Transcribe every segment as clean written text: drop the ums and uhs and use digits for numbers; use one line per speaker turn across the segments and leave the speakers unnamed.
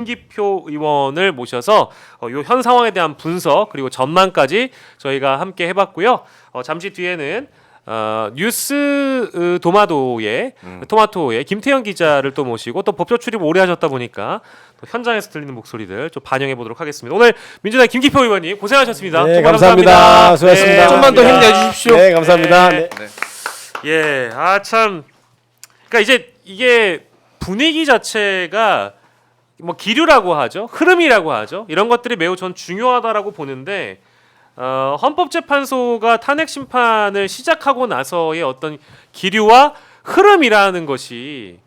김기표 의원을 모셔서 요 현 상황에 대한 분석 그리고 전망까지 저희가 함께 해봤고요. 잠시 뒤에는 뉴스 토마토의 김태형 기자를 또 모시고 또 법조 출입 오래 하셨다 보니까 또 현장에서 들리는 목소리들 좀 반영해 보도록 하겠습니다. 오늘 민주당 김기표 의원님 고생하셨습니다.
네, 감사합니다. 수고하셨습니다.
네,
좀만 더 힘내주십시오.
네, 감사합니다. 네.
예, 참, 그러니까 이제 이게 분위기 자체가 뭐 기류라고 하죠, 흐름이라고 하죠. 이런 것들이 매우 전 중요하다라고 보는데 헌법재판소가 탄핵 심판을 시작하고 나서의 어떤 기류와 흐름이라는 것이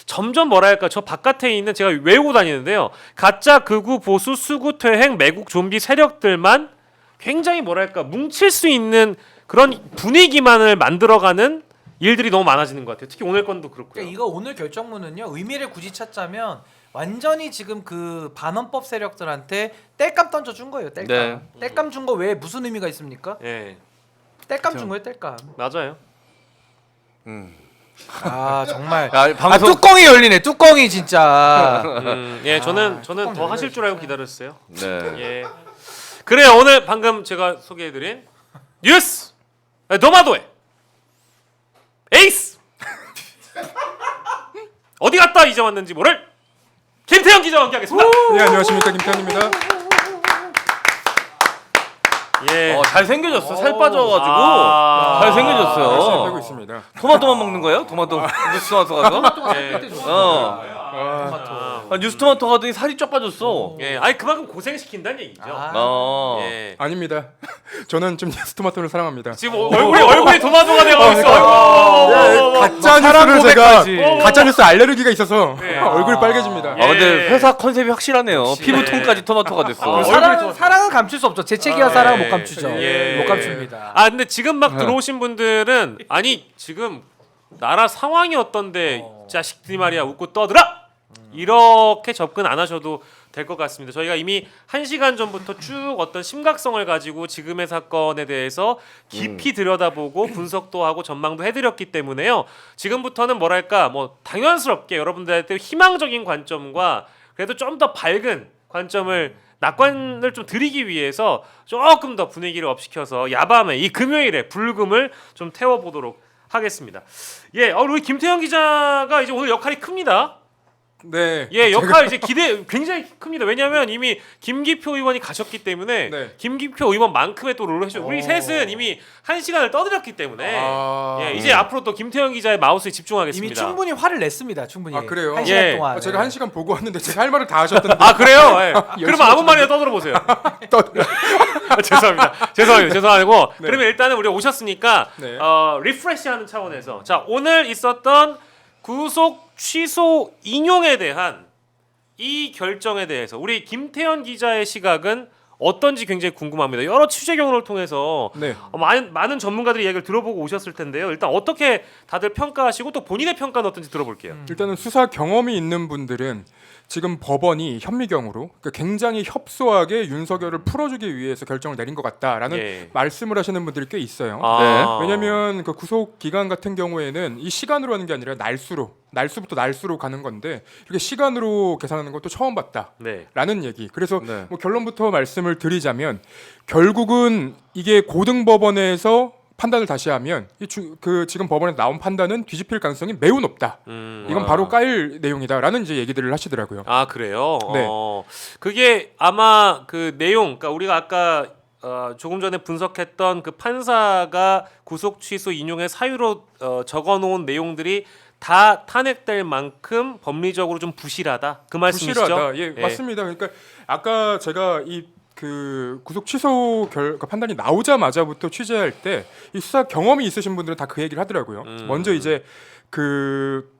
점점 뭐랄까 저 바깥에 있는 제가 외우고 다니는데요. 가짜 극우 보수 수구 퇴행 매국 좀비 세력들만 굉장히 뭐랄까 뭉칠 수 있는 그런 분위기만을 만들어가는 일들이 너무 많아지는 것 같아요. 특히 오늘 건도 그렇고요.
그러니까 이거 오늘 결정문은요. 의미를 굳이 찾자면 완전히 지금 그 반헌법 세력들한테 땔감 던져 준 거예요. 땔감.
네.
땔감 준 거 외에 무슨 의미가 있습니까?
예,
땔감 준 거예요. 땔감.
맞아요.
아 정말.
야, 방송
뚜껑이 열리네. 뚜껑이 진짜.
예, 저는
뚜껑
더 하실
열려야지.
줄 알고 기다렸어요.
네.
예, 그래요. 오늘 방금 제가 소개해드린 뉴스 노마도의 에이스 어디 갔다 이제 왔는지 모를 김태형 기자와 함께하겠습니다.
네, 안녕하십니까, 김태현입니다.
예,
잘 생겨졌어. 살 빠져가지고
아.
잘
열심히
생겨졌어요.
하고 있습니다.
토마토만 먹는 거예요? 토마토 뉴스 토마토 가서?
예,
뉴스 토마토 가더니 살이 쫙 빠졌어.
예, 아니 그만큼 고생시킨다는 얘기죠. 예.
아닙니다. 저는 좀 뉴스토마토를 사랑합니다.
지금 얼굴이 토마토가 되어 있어.
가짜 뉴스를 제가 가짜 뉴스 알레르기가 있어서 얼굴이 빨개집니다.
예.
근데 회사 컨셉이 확실하네요. 피부톤까지 토마토가 됐어.
사랑은 감출 수 없죠. 재채기와 사랑은 못 감추죠.
예.
못 감춥니다.
아 근데 지금 막 들어오신 분들은 아니 지금 나라 상황이 어떤데 자식들이 말이야 웃고 떠들어 이렇게 접근 안 하셔도 될 것 같습니다. 저희가 이미 1시간 전부터 쭉 어떤 심각성을 가지고 지금의 사건에 대해서 깊이 들여다보고 분석도 하고 전망도 해드렸기 때문에요. 지금부터는 뭐랄까 뭐 당연스럽게 여러분들한테 희망적인 관점과 그래도 좀 더 밝은 관점을 낙관을 좀 드리기 위해서 조금 더 분위기를 업시켜서 야밤에 이 금요일에 불금을 좀 태워보도록 하겠습니다. 예, 우리 김태형 기자가 이제 오늘 역할이 큽니다.
네.
예, 역할 이제 기대 굉장히 큽니다. 왜냐하면 이미 김기표 의원이 가셨기 때문에
네.
김기표 의원만큼의 또 롤을 해줘. 우리 셋은 이미 1시간을 떠들었기 때문에 예, 이제 앞으로 또 김태형 기자의 마우스에 집중하겠습니다.
이미 충분히 화를 냈습니다. 충분히.
아, 그래요?
1시간
예.
동안.
제가 1시간 보고 왔는데 제가 할 말을 다 하셨던데.
아 그래요? 예. 그러면 아무 말이나 떠들어 보세요. 죄송합니다.
네.
그러면 일단은 우리 오셨으니까
네.
리프레시하는 차원에서 자 오늘 있었던 구속 취소 인용에 대한 이 결정에 대해서 우리 김태현 기자의 시각은 어떤지 굉장히 궁금합니다. 여러 취재 경로를 통해서
네.
많은 전문가들의 이야기를 들어보고 오셨을 텐데요. 일단 어떻게 다들 평가하시고 또 본인의 평가는 어떤지 들어볼게요.
일단은 수사 경험이 있는 분들은 지금 법원이 현미경으로 그러니까 굉장히 협소하게 윤석열을 풀어주기 위해서 결정을 내린 것 같다라는
예.
말씀을 하시는 분들이 꽤 있어요. 왜냐하면 그 구속 기간 같은 경우에는 이 시간으로 하는 게 아니라 날수부터 날수로 가는 건데 이렇게 시간으로 계산하는 것도 처음 봤다.
네.
라는 얘기. 그래서
네.
뭐 결론부터 말씀을 드리자면 결국은 이게 고등법원에서 판단을 다시 하면 그 지금 법원에 나온 판단은 뒤집힐 가능성이 매우 높다. 이건 바로 까일 내용이다라는 이제 얘기들을 하시더라고요.
아 그래요?
네.
그게 아마 그 내용, 그러니까 우리가 아까 조금 전에 분석했던 그 판사가 구속 취소 인용의 사유로 적어놓은 내용들이 다 탄핵될 만큼 법리적으로 좀 부실하다 그 말씀이시죠?
부실하다. 예, 맞습니다. 그러니까 아까 제가 이 그 구속 취소 판단이 나오자마자부터 취재할 때 이 수사 경험이 있으신 분들은 다 그 얘기를 하더라고요. 먼저 이제 그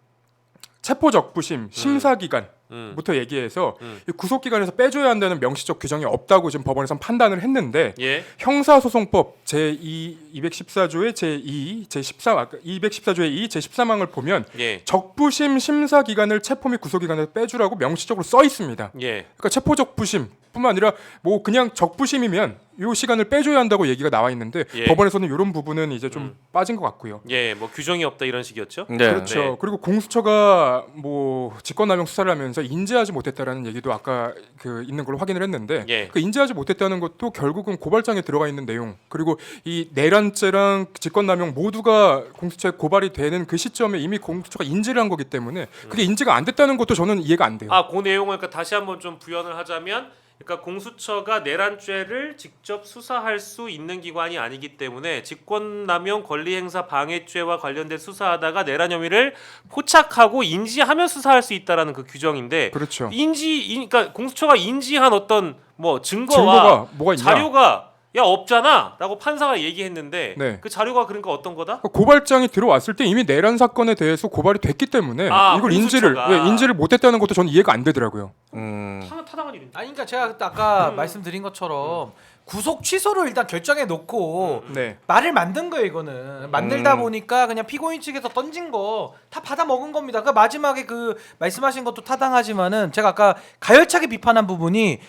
체포적부심 심사 기간부터 얘기해서 이 구속 기간에서 빼줘야 한다는 명시적 규정이 없다고 지금 법원에서 판단을 했는데
예.
형사소송법 제2 214조의 제2 제13 214조의 2 제13항을 보면
예.
적부심 심사 기간을 체포 및 구속 기간에서 빼주라고 명시적으로 써 있습니다.
예.
그러니까 체포적부심 뿐만 아니라 뭐 그냥 적부심이면 요 시간을 빼줘야 한다고 얘기가 나와 있는데
예.
법원에서는 이런 부분은 이제 좀 빠진 것 같고요.
예, 뭐 규정이 없다 이런 식이었죠.
네.
그렇죠.
네.
그리고 공수처가 뭐 직권남용 수사를 하면서 인지하지 못했다라는 얘기도 아까 그 있는 걸로 확인을 했는데
예.
그 인지하지 못했다는 것도 결국은 고발장에 들어가 있는 내용 그리고 이 내란죄랑 직권남용 모두가 공수처에 고발이 되는 그 시점에 이미 공수처가 인지를 한 거기 때문에 그게 인지가 안 됐다는 것도 저는 이해가 안 돼요.
아, 그 내용을 그러니까 다시 한번 좀 부연을 하자면, 그러니까 공수처가 내란죄를 직접 수사할 수 있는 기관이 아니기 때문에 직권남용 권리행사 방해죄와 관련된 수사하다가 내란 혐의를 포착하고 인지하면 수사할 수 있다라는 그 규정인데,
그렇죠.
그러니까 공수처가 인지한 어떤 뭐 증거와
증거가 뭐가 있냐?
자료가 야 없잖아라고 판사가 얘기했는데
네.
그 자료가 그러니까 어떤 거다?
고발장이 들어왔을 때 이미 내란 사건에 대해서 고발이 됐기 때문에
아,
이걸
공수처가.
인지를 못했다는 것도 저는 이해가 안 되더라고요.
타당한 일인데.
아니 그러니까 제가 그때 아까 말씀드린 것처럼 구속 취소를 일단 결정해 놓고
네.
말을 만든 거예요. 이거는 만들다 보니까 그냥 피고인 측에서 던진 거 다 받아 먹은 겁니다. 그 마지막에 그 말씀하신 것도 타당하지만은 제가 아까 가열차게 비판한 부분이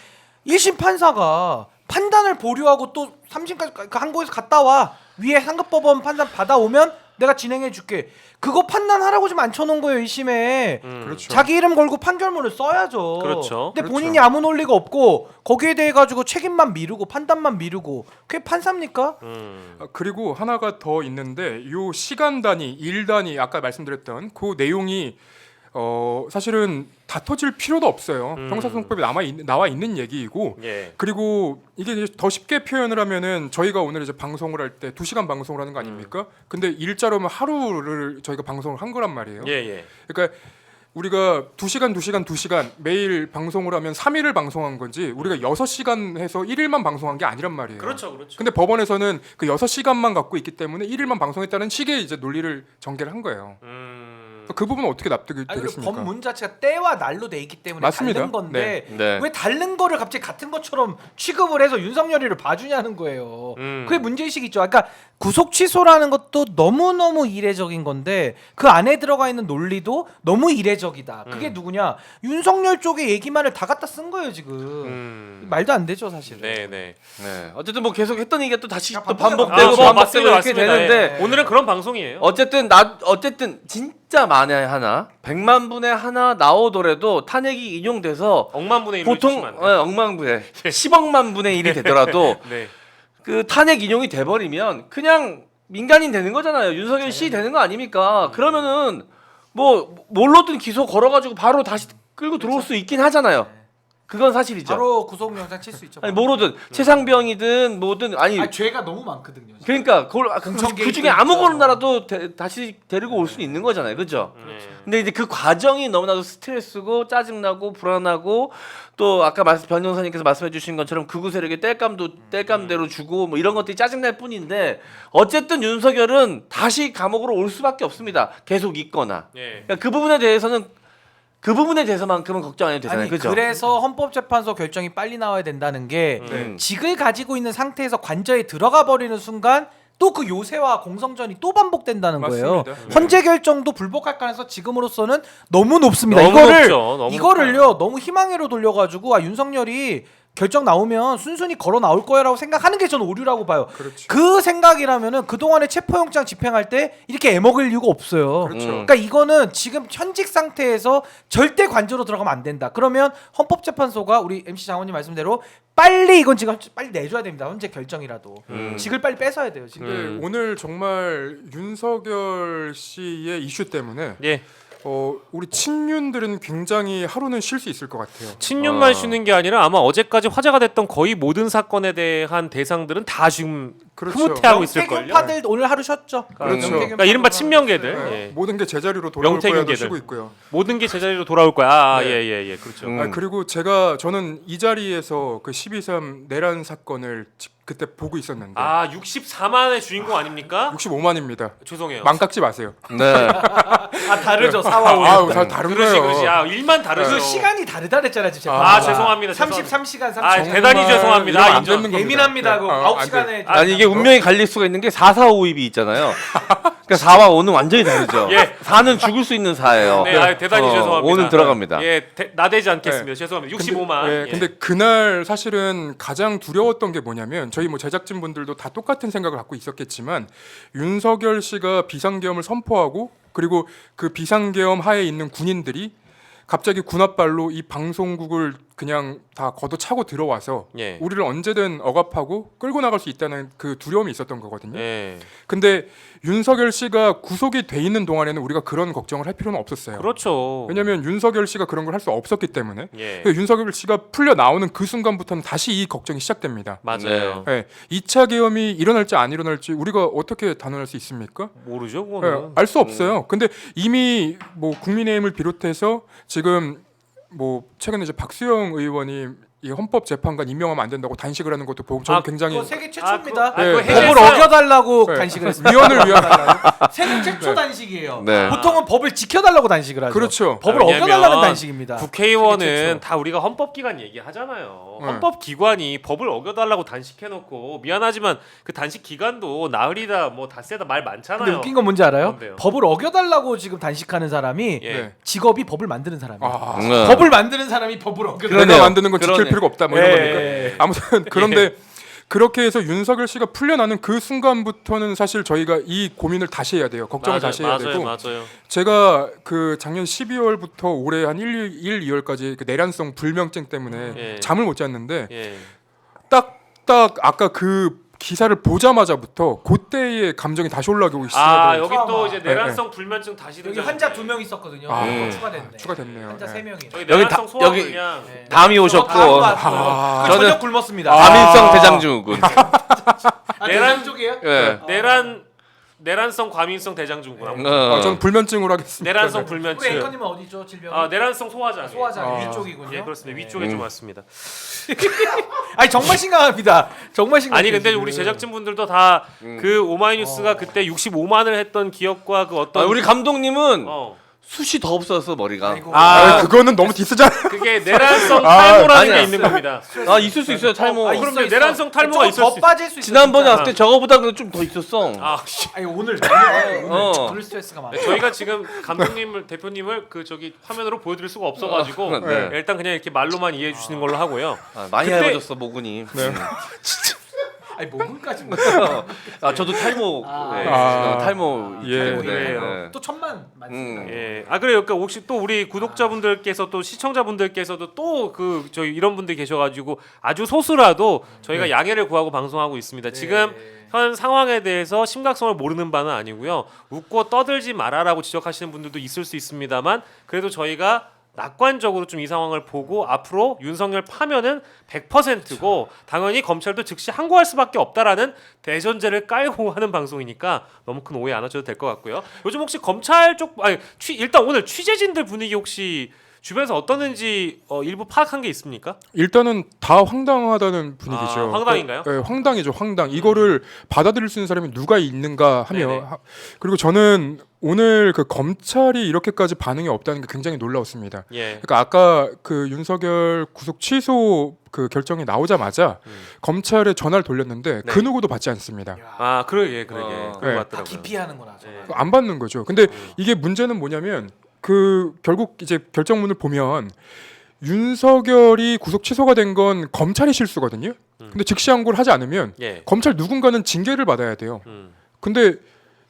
1심 판사가 판단을 보류하고 또 3심까지 그 한 곳에서 갔다 와 위에 상급법원 판단 받아오면 내가 진행해 줄게. 그거 판단하라고 좀 앉혀놓은 거예요 1심에.
그렇죠.
자기 이름 걸고 판결문을 써야죠.
그렇죠.
근데
그렇죠.
본인이 아무 논리가 없고 거기에 대해 가지고 책임만 미루고 판단만 미루고 그게 판사입니까?
그리고 하나가 더 있는데 요 시간 단위, 일 단위 아까 말씀드렸던 그 내용이 사실은 다퉈질 필요도 없어요. 형사소송법에 나와 있는 얘기이고
예.
그리고 이게 이제 더 쉽게 표현을 하면은 저희가 오늘 이제 방송을 할 때 2시간 방송을 하는 거 아닙니까? 근데 일자로면 하루를 저희가 방송을 한 거란 말이에요.
예, 예.
그러니까 우리가 2시간 매일 방송을 하면 3일을 방송한 건지 우리가 6시간 해서 1일만 방송한 게 아니란 말이에요.
그렇죠. 그렇죠.
근데 법원에서는 그 6시간만 갖고 있기 때문에 1일만 방송했다는 식의 이제 논리를 전개를 한 거예요. 그 부분은 어떻게 납득이
아니, 그
되겠습니까?
법문 자체가 때와 날로 돼 있기 때문에
맞습니다.
다른 건데
네.
왜 다른 거를 갑자기 같은 것처럼 취급을 해서 윤석열이를 봐주냐는 거예요. 그게 문제의식이죠. 그러니까 구속 취소라는 것도 너무너무 이례적인 건데 그 안에 들어가 있는 논리도 너무 이례적이다. 그게 누구냐? 윤석열 쪽의 얘기만을 다 갖다 쓴 거예요 지금. 말도 안 되죠 사실은.
네, 네.
네. 어쨌든 뭐 계속 했던 얘기가 또 다시
야,
또
반복되고
반복되고
뭐
반복되고 이렇게
맞습니다.
되는데
예. 오늘은 그런 방송이에요.
어쨌든 진짜 만에 하나 100만 분에 하나 나오더라도 탄핵이 인용돼서
억만 분의 1로
보통 억만분의 10억만 분의 1이 되더라도
네.
그 탄핵 인용이 돼버리면 그냥 민간인 되는 거잖아요. 윤석열 씨 되는 거 아닙니까? 그러면은 뭐 뭘로든 기소 걸어가지고 바로 다시 끌고 들어올 수 있긴 하잖아요. 그건 사실이죠.
바로 구속영장 칠 수 있죠.
아니 뭐로든 최상병이든 뭐든 아니
죄가 너무 많거든요.
그러니까 그걸
공천
그
개입도
중에 아무거나라도 다시 데리고 올 수 있는 거잖아요, 그렇죠?
네.
근데 이제 그 과정이 너무나도 스트레스고 짜증나고 불안하고 또 아까 변호사님께서 말씀해주신 것처럼 극우 세력의 뗄감대로 주고 뭐 이런 것들이 짜증날 뿐인데 어쨌든 윤석열은 다시 감옥으로 올 수밖에 없습니다. 계속 있거나
예.
그러니까 그 부분에 대해서만큼은 걱정 안 해도 되잖아요,
아니
그죠?
그래서 헌법재판소 결정이 빨리 나와야 된다는 게
네.
직을 가지고 있는 상태에서 관저에 들어가 버리는 순간 또 그 요새와 공성전이 또 반복된다는 거예요.
맞습니다. 네.
헌재 결정도 불복할 가능성 지금으로서는 너무 높습니다.
너무 높죠. 너무
이거를요 너무 희망회로 돌려가지고 윤석열이 결정 나오면 순순히 걸어 나올 거야라고 생각하는 게 저는 오류라고 봐요.
그렇죠.
그 생각이라면은 그 동안에 체포영장 집행할 때 이렇게 애먹을 이유가 없어요.
그렇죠.
그러니까 이거는 지금 현직 상태에서 절대 관저로 들어가면 안 된다. 그러면 헌법재판소가 우리 MC 장원님 말씀대로 빨리 이건 지금 빨리 내줘야 됩니다. 헌재 결정이라도 직을 빨리 뺏어야 돼요. 지금.
근데 오늘 정말 윤석열 씨의 이슈 때문에
예.
우리 친윤들은 굉장히 하루는 쉴 수 있을 것 같아요.
친윤만 쉬는 게 아니라 아마 어제까지 화제가 됐던 거의 모든 사건에 대한 대상들은 다 지금
그렇죠.
흐뭇해하고 있을 걸요.
명태균파들 오늘 하루 쉬었죠.
그렇죠.
그러니까 이른바 친명계들.
네.
예.
모든 게 제자리로 돌아올 거야도
명태균계들.
쉬고 있고요.
모든 게 제자리로 돌아올 거야.
네.
예예예. 그렇죠.
그리고 저는 이 자리에서 그 12.3 내란 사건을 그때 보고 있었는데
아 64만의 주인공 아닙니까?
65만입니다.
죄송해요.
망 깎지 마세요.
네.
아 다르죠. 4와 5.
다 다른
그러시
거예요.
그러시. 아 일만 다르죠.
그 시간이 다르다 그랬잖아요, 진짜.
아, 죄송합니다.
33시간 30.
아 대단히 죄송합니다.
이러면 안
인정.
되는 겁니다.
예민합니다. 그
안
9시간에
아니 이게 운명이 갈릴 수가 있는 게 4, 4, 5입이 있잖아요. 그러니까 그러니까 4와 5는 완전히 다르죠.
예.
4는 죽을 수 있는 4예요.
네, 아, 대단히 죄송합니다.
5는 들어갑니다.
예, 나대지 않겠습니다. 죄송합니다. 65만.
네,
예.
근데 그날 사실은 가장 두려웠던 게 뭐냐면 저희 뭐 제작진 분들도 다 똑같은 생각을 갖고 있었겠지만 윤석열 씨가 비상계엄을 선포하고 그리고 그 비상계엄 하에 있는 군인들이 갑자기 군합발로 이 방송국을 그냥 다 걷어차고 들어와서
예.
우리를 언제든 억압하고 끌고 나갈 수 있다는 그 두려움이 있었던 거거든요.
예.
근데 윤석열 씨가 구속이 돼 있는 동안에는 우리가 그런 걱정을 할 필요는 없었어요.
그렇죠.
왜냐하면 윤석열 씨가 그런 걸 할 수 없었기 때문에
예.
그 윤석열 씨가 풀려 나오는 그 순간부터는 다시 이 걱정이 시작됩니다.
맞아요.
네. 2차 계엄이 일어날지 안 일어날지 우리가 어떻게 단언할 수 있습니까?
모르죠, 그거는.
알 수 없어요. 근데 이미 뭐 국민의힘을 비롯해서 지금 뭐 최근에 이제 박수영 의원이 이 헌법재판관 임명하면 안 된다고 단식을 하는 것도 보고 저는
아,
굉장히
그거 세계 최초입니다.
아, 그거
네.
해제했어요.
법을 어겨달라고
네.
단식을 했습니다.
위헌을 위한
세계 최초 단식이에요.
네.
보통은 법을 지켜달라고 단식을 하죠.
그렇죠.
법을
왜냐면
어겨달라는 단식입니다. 세계
국회의원은
최초.
다 우리가 헌법기관 얘기하잖아요.
네.
헌법기관이 법을 어겨달라고 단식해놓고 미안하지만 그 단식 기간도 나으리다 뭐 다세다 말 많잖아요.
근데 웃긴 건 뭔지 알아요?
뭔데요?
법을 어겨달라고 지금 단식하는 사람이
예.
네.
직업이 법을 만드는 사람이에요.
아,
법을 만드는 사람이 법을 어겨.
그러네요.
내가 만드는 건 지킬
그러네.
필요가 없다 뭐 이런
예.
겁니까? 아무튼 그런데 그렇게 해서 윤석열 씨가 풀려나는 그 순간부터는 사실 저희가 이 고민을 다시 해야 돼요. 걱정을 다시 해야 되고
맞아요.
제가 그 작년 12월부터 올해 한 1, 2월까지 그 내란성 불면증 때문에
예.
잠을 못 잤는데
예.
딱 아까 그 기사를 보자마자부터 그때의 감정이 다시 올라오고 있어요.
아 여기
트라우마.
또 이제 내란성 불면증 다시
여기
등장했네.
환자 2명 있었거든요.
아,
또 추가됐네.
추가됐네요.
환자
네.
3명이.
저희
여기
내란성
다-
소화
여기-
그냥
네.
담이 오셨고
아,
저는-
저녁 굶었습니다.
과민성 대장증후군.
내란 쪽이에요?
예.
내란성 과민성 대장증후군.
저는 불면증으로 하겠습니다.
내란성
우리
불면증.
앵커님은 어디죠? 질병?
아 내란성 소화장.
소화장
아.
위쪽이군요.
예 그렇습니다. 위쪽에 좀 왔습니다.
아니 정말 심각합니다. 정말 심각.
아니 근데 우리 제작진분들도 다 그 오마이뉴스가 그때 65만을 했던 기억과 그 어떤
우리 감독님은
어
숱이 더 없어서 머리가.
아이고.
그거는 너무 디스잖아.
그게 내란성 탈모라는
아니야.
게 있는 겁니다.
있을 수 있어요 탈모.
아,
그럼요.
있어.
내란성 탈모가
좀
있을
더
수 있어.
빠질 수 있어.
지난번에
진짜.
왔을 때 저거보다 좀 더 있었어.
아 씨.
아니 오늘 오늘 스트레스가 많아.
저희가 지금 감독님을 대표님을 그 저기 화면으로 보여드릴 수가 없어가지고
네.
일단 그냥 이렇게 말로만 이해해 주시는 걸로 하고요.
많이
그때-
해봐졌어 모근이.
아니 목을까지
저도 탈모. 네.
아.
탈모.
예.
그래요.
또 1000만 맞습니다.
예. 아 그래요. 그러니까 혹시 또 우리 구독자분들께서 또 시청자분들께서도 또 그 저희 이런 분들이 계셔가지고 아주 소수라도 저희가 양해를 구하고 방송하고 있습니다. 지금 현 상황에 대해서 심각성을 모르는 바는 아니고요. 웃고 떠들지 말아라고 지적하시는 분들도 있을 수 있습니다만 그래도 저희가 낙관적으로 좀 이 상황을 보고 앞으로 윤석열 파면은 100%고 당연히 검찰도 즉시 항고할 수밖에 없다라는 대전제를 깔고 하는 방송이니까 너무 큰 오해 안 하셔도 될 것 같고요. 요즘 혹시 검찰 쪽 일단 오늘 취재진들 분위기 혹시 주변에서 어떠는지 일부 파악한 게 있습니까?
일단은 다 황당하다는 분위기죠.
아, 황당인가요?
네, 황당이죠. 황당. 이거를 받아들일 수 있는 사람이 누가 있는가 하며
네네.
그리고 저는 오늘 그 검찰이 이렇게까지 반응이 없다는 게 굉장히 놀라웠습니다.
예.
그러니까 아까 그 윤석열 구속 취소 그 결정이 나오자마자 검찰에 전화를 돌렸는데
네.
그 누구도 받지 않습니다.
아 그러게 그런
네.
것
다
같더라고요.
기피하는구나. 저거.
네.
안 받는 거죠. 근데 이게 문제는 뭐냐면 그 결국 이제 결정문을 보면 윤석열이 구속 취소가 된 건 검찰의 실수거든요. 근데 즉시 항고를 하지 않으면
예.
검찰 누군가는 징계를 받아야 돼요. 근데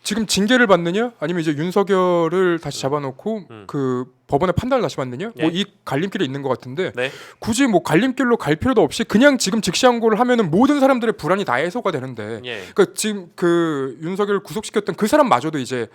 지금 징계를 받느냐 아니면 이제 윤석열을 다시 잡아놓고 그 법원의 판단을 다시 받느냐
예.
뭐 이 갈림길에 있는 것 같은데
네.
굳이 뭐 갈림길로 갈 필요도 없이 그냥 지금 즉시 항고를 하면은 모든 사람들의 불안이 다 해소가 되는데
예.
그러니까 지금 그 윤석열을 구속시켰던 그 사람마저도 이제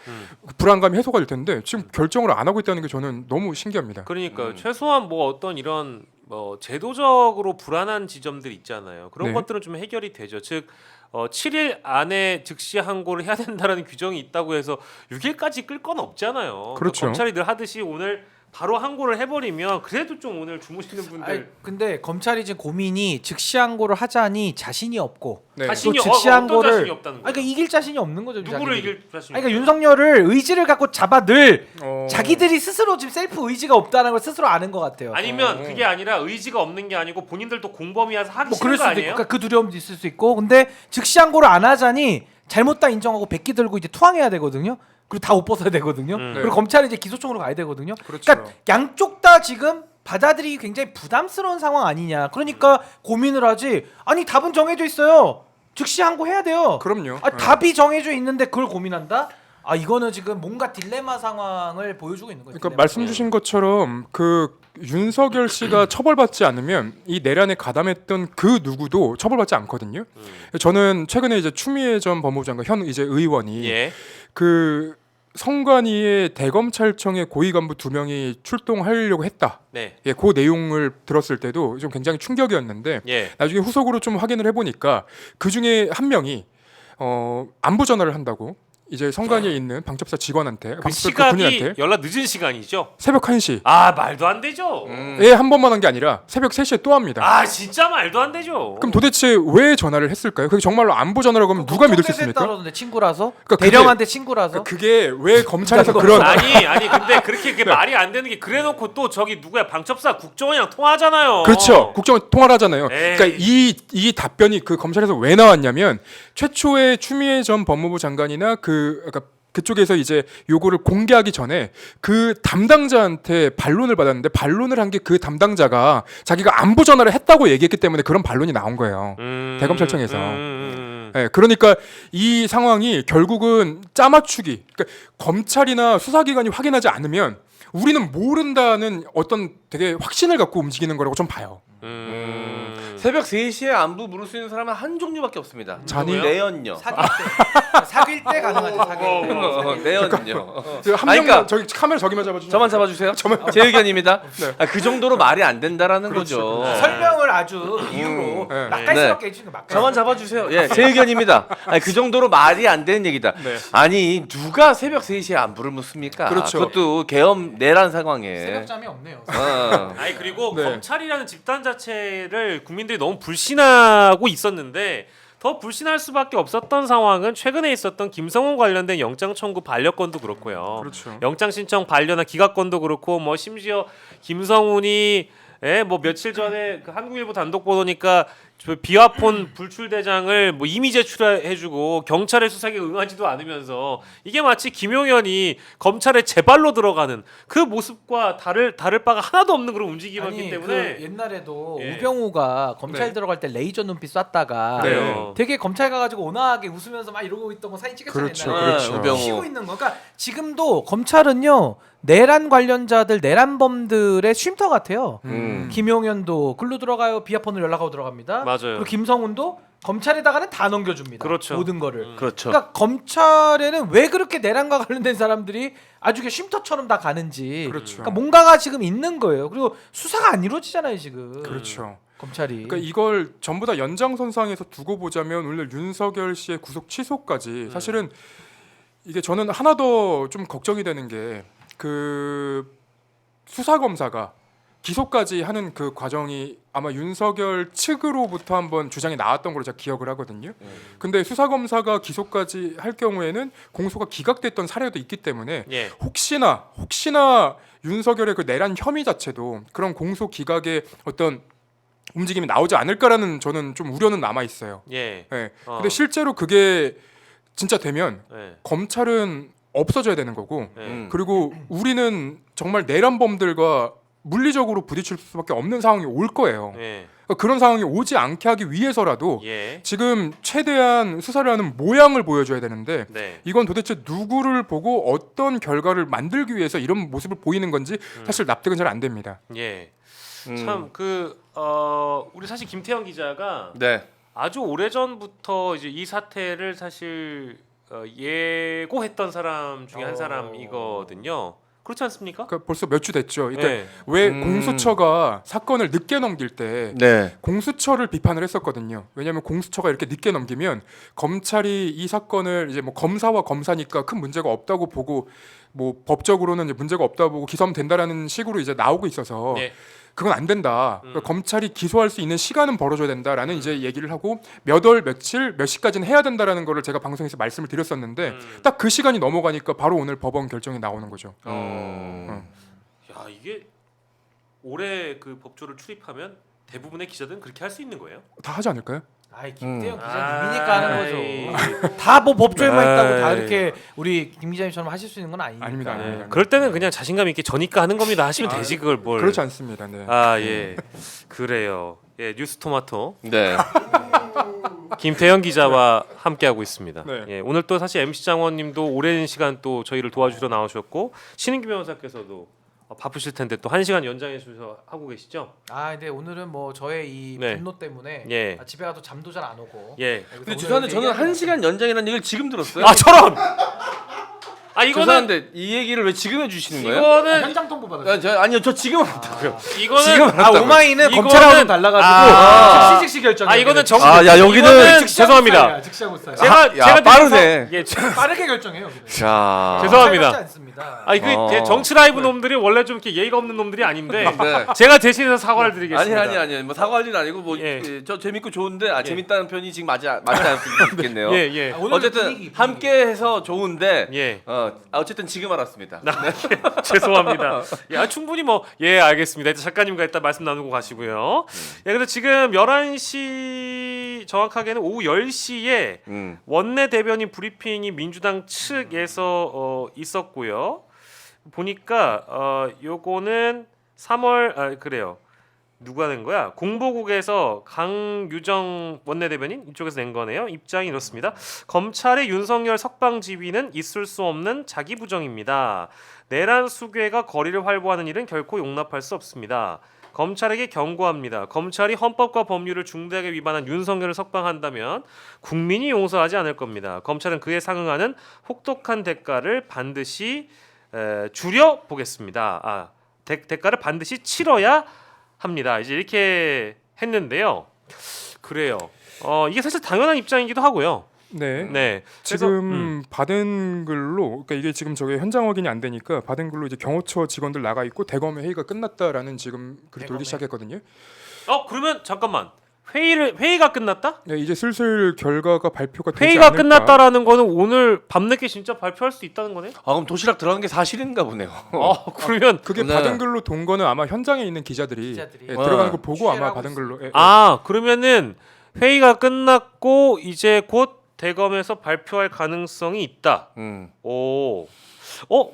불안감이 해소가 될 텐데 지금 결정을 안 하고 있다는 게 저는 너무 신기합니다.
그러니까 최소한 뭐 어떤 이런 뭐 제도적으로 불안한 지점들 있잖아요. 그런
네.
것들은 좀 해결이 되죠. 즉 7일 안에 즉시 항고를 해야 된다는 규정이 있다고 해서 6일까지 끌 건 없잖아요.
그렇죠.
검찰이 늘 하듯이 오늘 바로 항고를 해버리면 그래도 좀 오늘 주무시는 분들
아니, 근데 검찰이 지금 고민이 즉시 항고를 하자니 자신이 없고
네.
자신이
또 즉시
어떤
항고를
자신이 없다는 거예요.
그러니까 이길 자신이 없는 거죠.
누구를
자기들이.
이길 자신이
아니, 그러니까 윤석열을 의지를 갖고 잡아 늘
어.
자기들이 스스로 지금 셀프 의지가 없다는 걸 스스로 아는 것 같아요.
아니면 그게 아니라 의지가 없는 게 아니고 본인들도 공범이어서 하기
뭐
싫은
그럴
거
수도
아니에요?
있고 그러니까 그 두려움도 있을 수 있고 근데 즉시 항고를 안 하자니 잘못다 인정하고 백기 들고 이제 투항해야 되거든요. 그리고 다 옷 벗어야 되거든요. 그리고 검찰이 이제 기소청으로 가야 되거든요.
그렇죠.
그러니까 양쪽 다 지금 받아들이기 굉장히 부담스러운 상황 아니냐. 그러니까 고민을 하지. 아니 답은 정해져 있어요. 즉시 항고해야 돼요.
그럼요.
아, 답이 정해져 있는데 그걸 고민한다? 아 이거는 지금 뭔가 딜레마 상황을 보여주고 있는 거죠.
그러니까 말씀 주신 것처럼 그 윤석열 씨가 처벌받지 않으면 이 내란에 가담했던 그 누구도 처벌받지 않거든요. 저는 최근에 이제 추미애 전 법무부 장관 현 이제 의원이
예.
그 성관위의 대검찰청의 고위 간부 2명이 출동하려고 했다.
네.
예, 그 내용을 들었을 때도 좀 굉장히 충격이었는데
예.
나중에 후속으로 좀 확인을 해보니까 그 중에 한 명이 안부 전화를 한다고 이제 성관위에 있는 방첩사 직원한테
그
방첩사
시각이
군인한테
연락 늦은 시간이죠.
새벽 1시
아 말도 안 되죠.
에 한 번만 한 게 아니라 새벽 3시에 또 합니다.
아 진짜 말도 안 되죠.
그럼 도대체 왜 전화를 했을까요? 그게 정말로 안부 전화라고 하면 누가 믿을 수 있습니까?
그러던데 친구라서
그러니까
대령한테 친구라서
그게 왜 검찰에서 그런
아니 근데 그렇게 그게 말이 안 되는 게 그래놓고 또 저기 누구야 방첩사 국정원이랑 통화하잖아요.
그렇죠. 국정 통화를 하잖아요.
에이.
그러니까 이 답변이 그 검찰에서 왜 나왔냐면 최초의 추미애 전 법무부 장관이나 그러니까 그쪽에서 이제 요거를 공개하기 전에 그 담당자한테 반론을 받았는데 반론을 한 게 그 담당자가 자기가 안부 전화를 했다고 얘기했기 때문에 그런 반론이 나온 거예요. 대검찰청에서. 네, 그러니까 이 상황이 결국은 짜맞추기. 그러니까 검찰이나 수사기관이 확인하지 않으면 우리는 모른다는 어떤 되게 확신을 갖고 움직이는 거라고 좀 봐요.
새벽 3시에 안부 물을 수 있는 사람은 한 종류밖에 없습니다.
잔이?
내연녀.
사귈 때 가능하죠. 사귈 때.
내연녀.
한
아니,
명
그러니까
저기 카메라 저기만 잡아주세요.
저만 잡아주세요. 제 의견입니다. 아, 그 정도로 말이 안 된다라는 거죠.
설명을 아주 이유로
네.
맛깔스럽게 해주는 거 맛깔스럽게.
저만 잡아주세요. 예, 제 의견입니다. 아니, 그 정도로 말이 안 되는 얘기다.
네.
아니 누가 새벽 3시에 안부를 묻습니까?
그렇죠.
그것도 계엄 내란 상황에.
새벽잠이 없네요.
어.
아니 그리고
네.
검찰이라는 집단 자체를 국민들이 너무 불신하고 있었는데 더 불신할 수밖에 없었던 상황은 최근에 있었던 김성훈 관련된 영장 청구 반려건도 그렇고요.
그렇죠.
영장 신청 반려나 기각건도 그렇고 뭐 심지어 김성훈이 뭐 며칠 전에 그 한국일보 단독 보도니까 저 비화폰 불출대장을 뭐 이미 제출해주고 경찰의 수사에 응하지도 않으면서 이게 마치 김용현이 검찰의 제발로 들어가는 그 모습과 다를 바가 하나도 없는 그런 움직임이었기
아니
때문에
그 옛날에도
예.
우병우가 검찰
네.
들어갈 때 레이저 눈빛 쐈다가
그래요.
되게 검찰 가가지고 온화하게 웃으면서 막 이러고 있던 거 사진 찍혔잖아요.
그렇죠,
옛날에.
그렇죠.
우병우.
쉬고 있는 거. 그러니까 지금도 검찰은요 내란 관련자들 내란범들의 쉼터 같아요. 김용현도 글로 들어가요. 비아폰으로 연락하고 들어갑니다.
맞아요.
그리고 김성훈도 검찰에다가는 다 넘겨줍니다.
그렇죠.
모든 거를.
그렇죠.
그러니까 검찰에는 왜 그렇게 내란과 관련된 사람들이 아주 이게 쉼터처럼 다 가는지.
그렇죠.
그러니까 뭔가가 지금 있는 거예요. 그리고 수사가 안 이루어지잖아요 지금.
그렇죠.
검찰이.
그러니까 이걸 전부 다 연장선상에서 두고 보자면 오늘 윤석열 씨의 구속 취소까지 사실은 이게 저는 하나 더 좀 걱정이 되는 게 그 수사 검사가 기소까지 하는 그 과정이 아마 윤석열 측으로부터 한번 주장이 나왔던 걸로 제가 기억을 하거든요. 근데 수사 검사가 기소까지 할 경우에는 공소가 기각됐던 사례도 있기 때문에
예.
혹시나 윤석열의 그 내란 혐의 자체도 그런 공소 기각의 어떤 움직임이 나오지 않을까라는 저는 좀 우려는 남아 있어요.
예.
예.
어.
근데 실제로 그게 진짜 되면
예.
검찰은 없어져야 되는 거고
예.
그리고 우리는 정말 내란범들과 물리적으로 부딪힐 수밖에 없는 상황이 올 거예요.
예.
그러니까 그런 상황이 오지 않게 하기 위해서라도
예.
지금 최대한 수사를 하는 모양을 보여줘야 되는데
네.
이건 도대체 누구를 보고 어떤 결과를 만들기 위해서 이런 모습을 보이는 건지 사실 납득은 잘 안 됩니다.
예. 참 우리 사실 김태형 기자가
네.
아주 오래전부터 이제 이 사태를 사실 예고했던 사람 중에 한 사람이거든요. 그렇지 않습니까?
그러니까 벌써 몇 주 됐죠. 그러니까
네.
왜 공수처가 사건을 늦게 넘길 때
네.
공수처를 비판을 했었거든요. 왜냐하면 공수처가 이렇게 늦게 넘기면 검찰이 이 사건을 이제 뭐 검사와 검사니까 큰 문제가 없다고 보고 뭐 법적으로는 이제 문제가 없다고 보고 기소하면 된다라는 식으로 이제 나오고 있어서
예.
그건 안 된다. 그러니까 검찰이 기소할 수 있는 시간은 벌어줘야 된다라는 이제 얘기를 하고 몇 월 며칠 몇 시까지는 해야 된다라는 거를 제가 방송에서 말씀을 드렸었는데 딱 그 시간이 넘어가니까 바로 오늘 법원 결정이 나오는 거죠.
야 이게 올해 그 법조를 출입하면 대부분의 기자들은 그렇게 할 수 있는 거예요?
다 하지 않을까요?
아이 김태형
아,
기자님이니까 하는 거죠. 다 뭐 법조에만 있다고 다 이렇게 우리 김 기자님처럼 하실 수 있는 건 아니니까.
아닙니다, 아닙니다.
그럴 때는 그냥 자신감 있게 저니까 하는 겁니다 하시면 되지 그걸 뭘.
그렇지 않습니다. 네.
아 예. 그래요. 예 뉴스 토마토
네.
김태형 기자와 함께하고 있습니다.
네.
예, 오늘 또 사실 MC 장원님도 오랜 시간 또 저희를 도와주러 나오셨고 신인규 변호사께서도 바쁘실 텐데 또 1시간 연장해 주셔서 하고 계시죠?
아 근데 오늘은 뭐 저의 이
네.
분노 때문에
예.
집에 가도 잠도 잘 안 오고.
예.
근데 죄송한데 저는 1시간 연장이라는 얘기를 지금 들었어요.
아 저런. 아 이거는
죄송한데 이 얘기를 왜 지금 해주시는 거예요?
이거는
현장 통보 받았어요.
아니요 저 지금 한다고요.
이거는
아 오마이는
이거는-
검찰하고는 달라가지고
아.
즉시 결정.
아 이거는 정.
아, 야, 여기는
이거는 죄송합니다.
즉시하고 있어요.
제가
빠르네.
예,
빠르게 결정해요. 여기는.
자.
죄송합니다.
짧지 않습니다.
아니 그
어.
정치 라이브 놈들이 원래 좀 이렇게 예의가 없는 놈들이 아닌데
네.
제가 대신해서 사과를 드리겠습니다.
아니 뭐 사과할 일은 아니고 뭐
예.
저 재밌고 좋은데 재밌다는 표현이 지금 맞지 않겠네요.
예 예.
아, 오늘
어쨌든
분위기.
함께해서 좋은데
예.
어쨌든 지금 알았습니다.
죄송합니다. 야 충분히 뭐 예 알겠습니다. 일단 작가님과 일단 말씀 나누고 가시고요. 예 그래서 지금 11시 정확하게는 오후 10시에 원내 대변인 브리핑이 민주당 측에서 있었고요. 보니까 요거는 3월 그래요. 누가 낸 거야? 공보국에서 강유정 원내대변인 이쪽에서 낸 거네요. 입장이 이렇습니다. 검찰의 윤석열 석방 지휘는 있을 수 없는 자기 부정입니다. 내란 수괴가 거리를 활보하는 일은 결코 용납할 수 없습니다. 검찰에게 경고합니다. 검찰이 헌법과 법률을 중대하게 위반한 윤석열을 석방한다면 국민이 용서하지 않을 겁니다. 검찰은 그에 상응하는 혹독한 대가를 반드시 줄여 보겠습니다. 대가를 반드시 치러야 합니다. 이제 이렇게 했는데요. 그래요. 이게 사실 당연한 입장이기도 하고요.
네.
네.
지금 받은 글로 그러니까 이게 지금 저게 현장 확인이 안 되니까 받은 글로 이제 경호처 직원들 나가 있고 대검의 회의가 끝났다라는 지금 글이 돌기 시작했거든요.
그러면 잠깐만. 회의가 끝났다?
네, 이제 슬슬 결과가 발표가 되지
회의가
않을까.
끝났다라는 거는 오늘 밤늦게 진짜 발표할 수 있다는 거네.
그럼 도시락 들어간 게 사실인가 보네요.
그러면
그게
네.
받은 글로 돈 거는 아마 현장에 있는 기자들이
기자들이.
들어가는 거 보고 아마
취재를
받은
하고
글로
그러면은 회의가 끝났고 이제 곧 대검에서 발표할 가능성이 있다.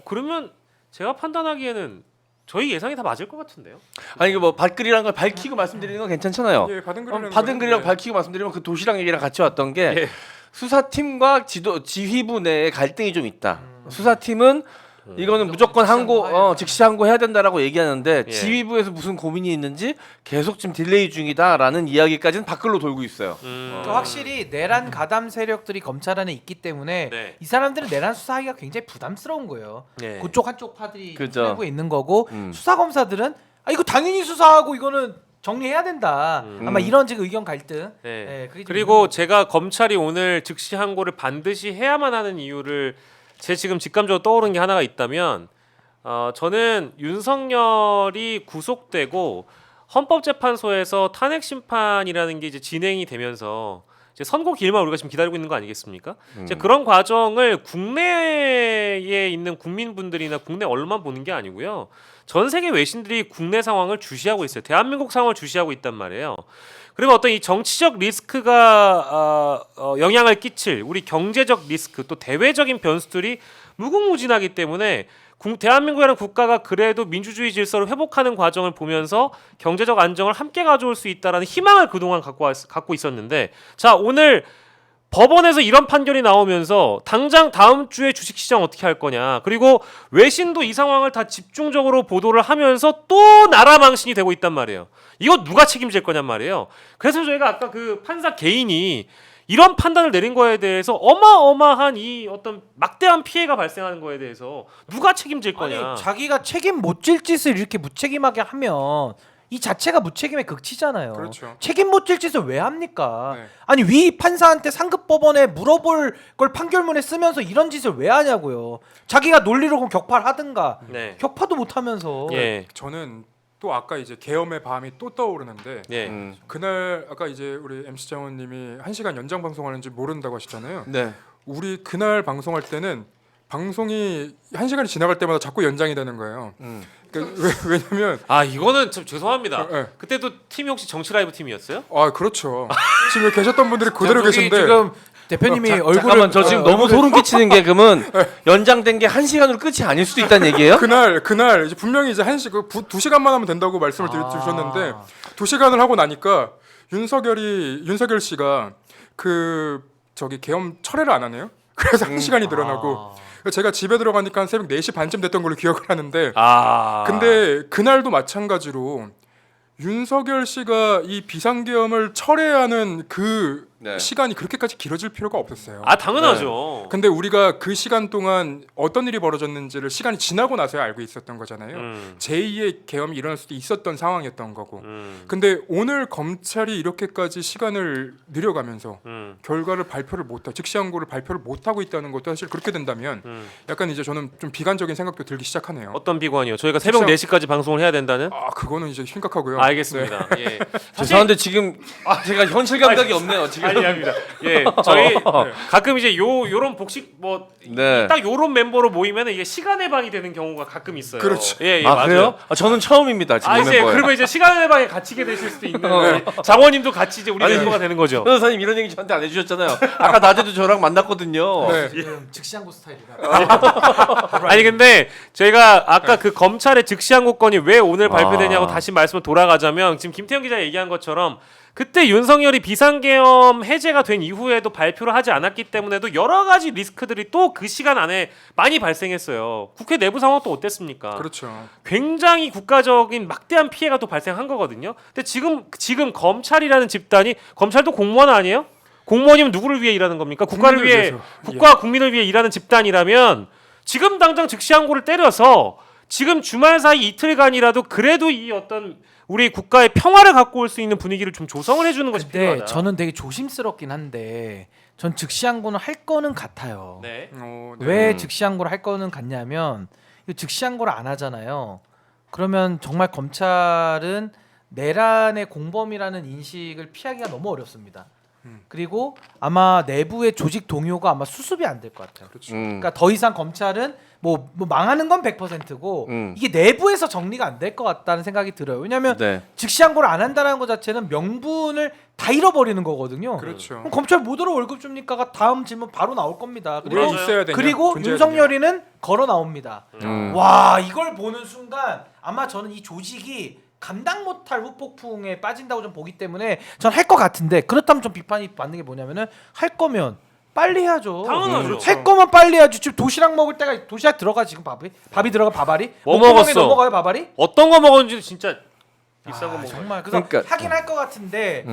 그러면 제가 판단하기에는 저희 예상이 다 맞을 것 같은데요.
아니 이거 뭐 받글이라는 걸 밝히고 말씀드리는 건 괜찮잖아요.
예, 받은 글이라는
받은
거는,
글이라고
네.
밝히고 말씀드리면 그 도시락 얘기랑 같이 왔던 게
예.
수사팀과 지휘부 내에 갈등이 좀 있다. 수사팀은 이거는 무조건 즉시 항고해야 된다라고 얘기하는데
예.
지휘부에서 무슨 고민이 있는지 계속 지금 딜레이 중이다라는 이야기까지는 밖으로 돌고 있어요.
그러니까 확실히 내란 가담 세력들이 검찰 안에 있기 때문에
네.
이 사람들은 내란 수사하기가 굉장히 부담스러운 거예요.
네.
그쪽 한쪽 파들이
그죠.
살고 있는 거고
음.
수사 검사들은 이거 당연히 수사하고 이거는 정리해야 된다. 아마 이런 지금 의견 갈등.
네.
네, 그게 좀
그리고 제가 검찰이 오늘 즉시 항고를 반드시 해야만 하는 이유를 제 지금 직감적으로 떠오르는 게 하나가 있다면 저는 윤석열이 구속되고 헌법재판소에서 탄핵 심판이라는 게 이제 진행이 되면서 이제 선고 기일만 우리가 지금 기다리고 있는 거 아니겠습니까? 이제 그런 과정을 국내에 있는 국민분들이나 국내 언론만 보는 게 아니고요. 전 세계 외신들이 국내 상황을 주시하고 있어요. 대한민국 상황을 주시하고 있단 말이에요. 그리고 어떤 이 정치적 리스크가 영향을 끼칠 우리 경제적 리스크 또 대외적인 변수들이 무궁무진하기 때문에 대한민국이라는 국가가 그래도 민주주의 질서를 회복하는 과정을 보면서 경제적 안정을 함께 가져올 수 있다라는 희망을 그동안 갖고 있었는데 자 오늘 법원에서 이런 판결이 나오면서 당장 다음 주에 주식시장 어떻게 할 거냐 그리고 외신도 이 상황을 다 집중적으로 보도를 하면서 또 나라 망신이 되고 있단 말이에요. 이거 누가 책임질 거냔 말이에요. 그래서 저희가 아까 그 판사 개인이 이런 판단을 내린 거에 대해서 어마어마한 이 어떤 막대한 피해가 발생하는 거에 대해서 누가 책임질 거냐.
아니, 자기가 책임 못 질 짓을 이렇게 무책임하게 하면 이 자체가 무책임의 극치잖아요.
그렇죠.
책임 못 질 짓을 왜 합니까?
네.
아니 위 판사한테 상급 법원에 물어볼 걸 판결문에 쓰면서 이런 짓을 왜 하냐고요. 자기가 논리로 그럼 격파를 하든가
네.
격파도 못 하면서
예.
저는 또 아까 이제 계엄의 밤이 또 떠오르는데
예.
그날 아까 이제 우리 MC 장원님이 1시간 연장 방송하는지 모른다고 하셨잖아요.
네.
우리 그날 방송할 때는 방송이 1시간이 지나갈 때마다 자꾸 연장이 되는 거예요. 그러니까 왜냐면
아 이거는 좀 죄송합니다.
네.
그때도 팀이 혹시 정치 라이브 팀이었어요?
아 그렇죠. 지금 여기 계셨던 분들이 그대로
저기
계신데
지금 대표님이 얼굴을
잠깐만 저 지금 너무 소름 끼치는 게 그러면 연장된 게 1시간으로 끝이 아닐 수도 있다는 얘기예요?
그날 이제 분명히 이제 2시간만 하면 된다고 말씀을 주셨는데 2시간을 하고 나니까 윤석열 씨가 그 저기 계엄 철회를 안 하네요. 그래서 1시간이 늘어나고 제가 집에 들어가니까 한 새벽 4시 반쯤 됐던 걸로 기억을 하는데 근데 그날도 마찬가지로 윤석열 씨가 이 비상계엄을 철회하는 그
네.
시간이 그렇게까지 길어질 필요가 없었어요.
아 당연하죠.
근데 우리가 그 시간 동안 어떤 일이 벌어졌는지를 시간이 지나고 나서야 알고 있었던 거잖아요. 제2의 계엄이 일어날 수도 있었던 상황이었던 거고. 근데 오늘 검찰이 이렇게까지 시간을 늘려가면서 결과를 발표를 못하고 즉시항고를 발표를 못하고 있다는 것도 사실 그렇게 된다면 약간 이제 저는 좀 비관적인 생각도 들기 시작하네요.
어떤 비관이요? 저희가 새벽 4시까지 방송을 해야 된다는?
아 그거는 이제 심각하고요.
알겠습니다. 예.
죄송한데 지금 제가 현실 감각이 없네요. 지금
아니합니다. 예, 저희 가끔 이제 요런 복식 뭐
네.
딱 요런 멤버로 모이면 이게 시간 해방이 되는 경우가 가끔 있어요.
그렇죠.
예, 예,
아
맞아요.
그래요? 아, 저는 처음입니다. 지금
이제
멤버에.
그러면 이제 시간 해방에 갇히게 되실 수도 있는 예. 장원님도 같이 이제 우리
아니,
멤버가 되는 거죠.
변호사님 이런 얘기 저한테 안 해주셨잖아요. 아까 낮에도 저랑 만났거든요.
네.
지금 즉시항고 스타일이라.
아니 근데 저희가 아까 그 검찰의 즉시항고건이 왜 오늘 발표되냐고 다시 말씀을 돌아가자면 지금 김태형 기자 얘기한 것처럼 그때 윤석열이 비상계엄 해제가 된 이후에도 발표를 하지 않았기 때문에도 여러 가지 리스크들이 또 그 시간 안에 많이 발생했어요. 국회 내부 상황 또 어땠습니까?
그렇죠.
굉장히 국가적인 막대한 피해가 또 발생한 거거든요. 근데 지금 검찰이라는 집단이 검찰도 공무원 아니에요? 공무원이면 누구를 위해 일하는 겁니까? 국가를
국민을
위해
위해서.
국가와 국민을 위해 일하는 집단이라면 지금 당장 즉시항고를 때려서 지금 주말 사이 이틀간이라도 그래도 이 어떤 우리 국가의 평화를 갖고 올 수 있는 분위기를 좀 조성을 해주는 것이
근데
필요하다.
저는 되게 조심스럽긴 한데 전 즉시항고는 할 거는 같아요.
네.
네.
왜 즉시항고를 할 거는 같냐면 이거 즉시항고를 안 하잖아요. 그러면 정말 검찰은 내란의 공범이라는 인식을 피하기가 너무 어렵습니다. 그리고 아마 내부의 조직 동요가 아마 수습이 안 될 것 같아요.
그렇죠.
그러니까 더 이상 검찰은 뭐 망하는 건 100%고
음.
이게 내부에서 정리가 안 될 것 같다는 생각이 들어요. 왜냐하면
네.
즉시항고를 안 한다는 것 자체는 명분을 다 잃어버리는 거거든요.
그렇죠.
그럼 검찰 뭐더러 월급 줍니까가 다음 질문 바로 나올 겁니다.
왜
그리고
있어야 되냐?
그리고
존재해야
윤석열이는 걸어 나옵니다. 와 이걸 보는 순간 아마 저는 이 조직이 감당 못할 후폭풍에 빠진다고 좀 보기 때문에 전 할 것 같은데 그렇다면 좀 비판이 받는 게 뭐냐면은 할 거면 빨리 해야죠.
당연하죠.
할 거면 빨리 해야지. 지금 도시락 먹을 때가 도시락 들어가 지금 밥이 들어가 밥알이
뭐
목구멍에
먹었어?
넘어가요 밥알이?
어떤 거 먹었는지 진짜 비싼 거 먹어.
정말 그래서
그러니까-
하긴 할 것 같은데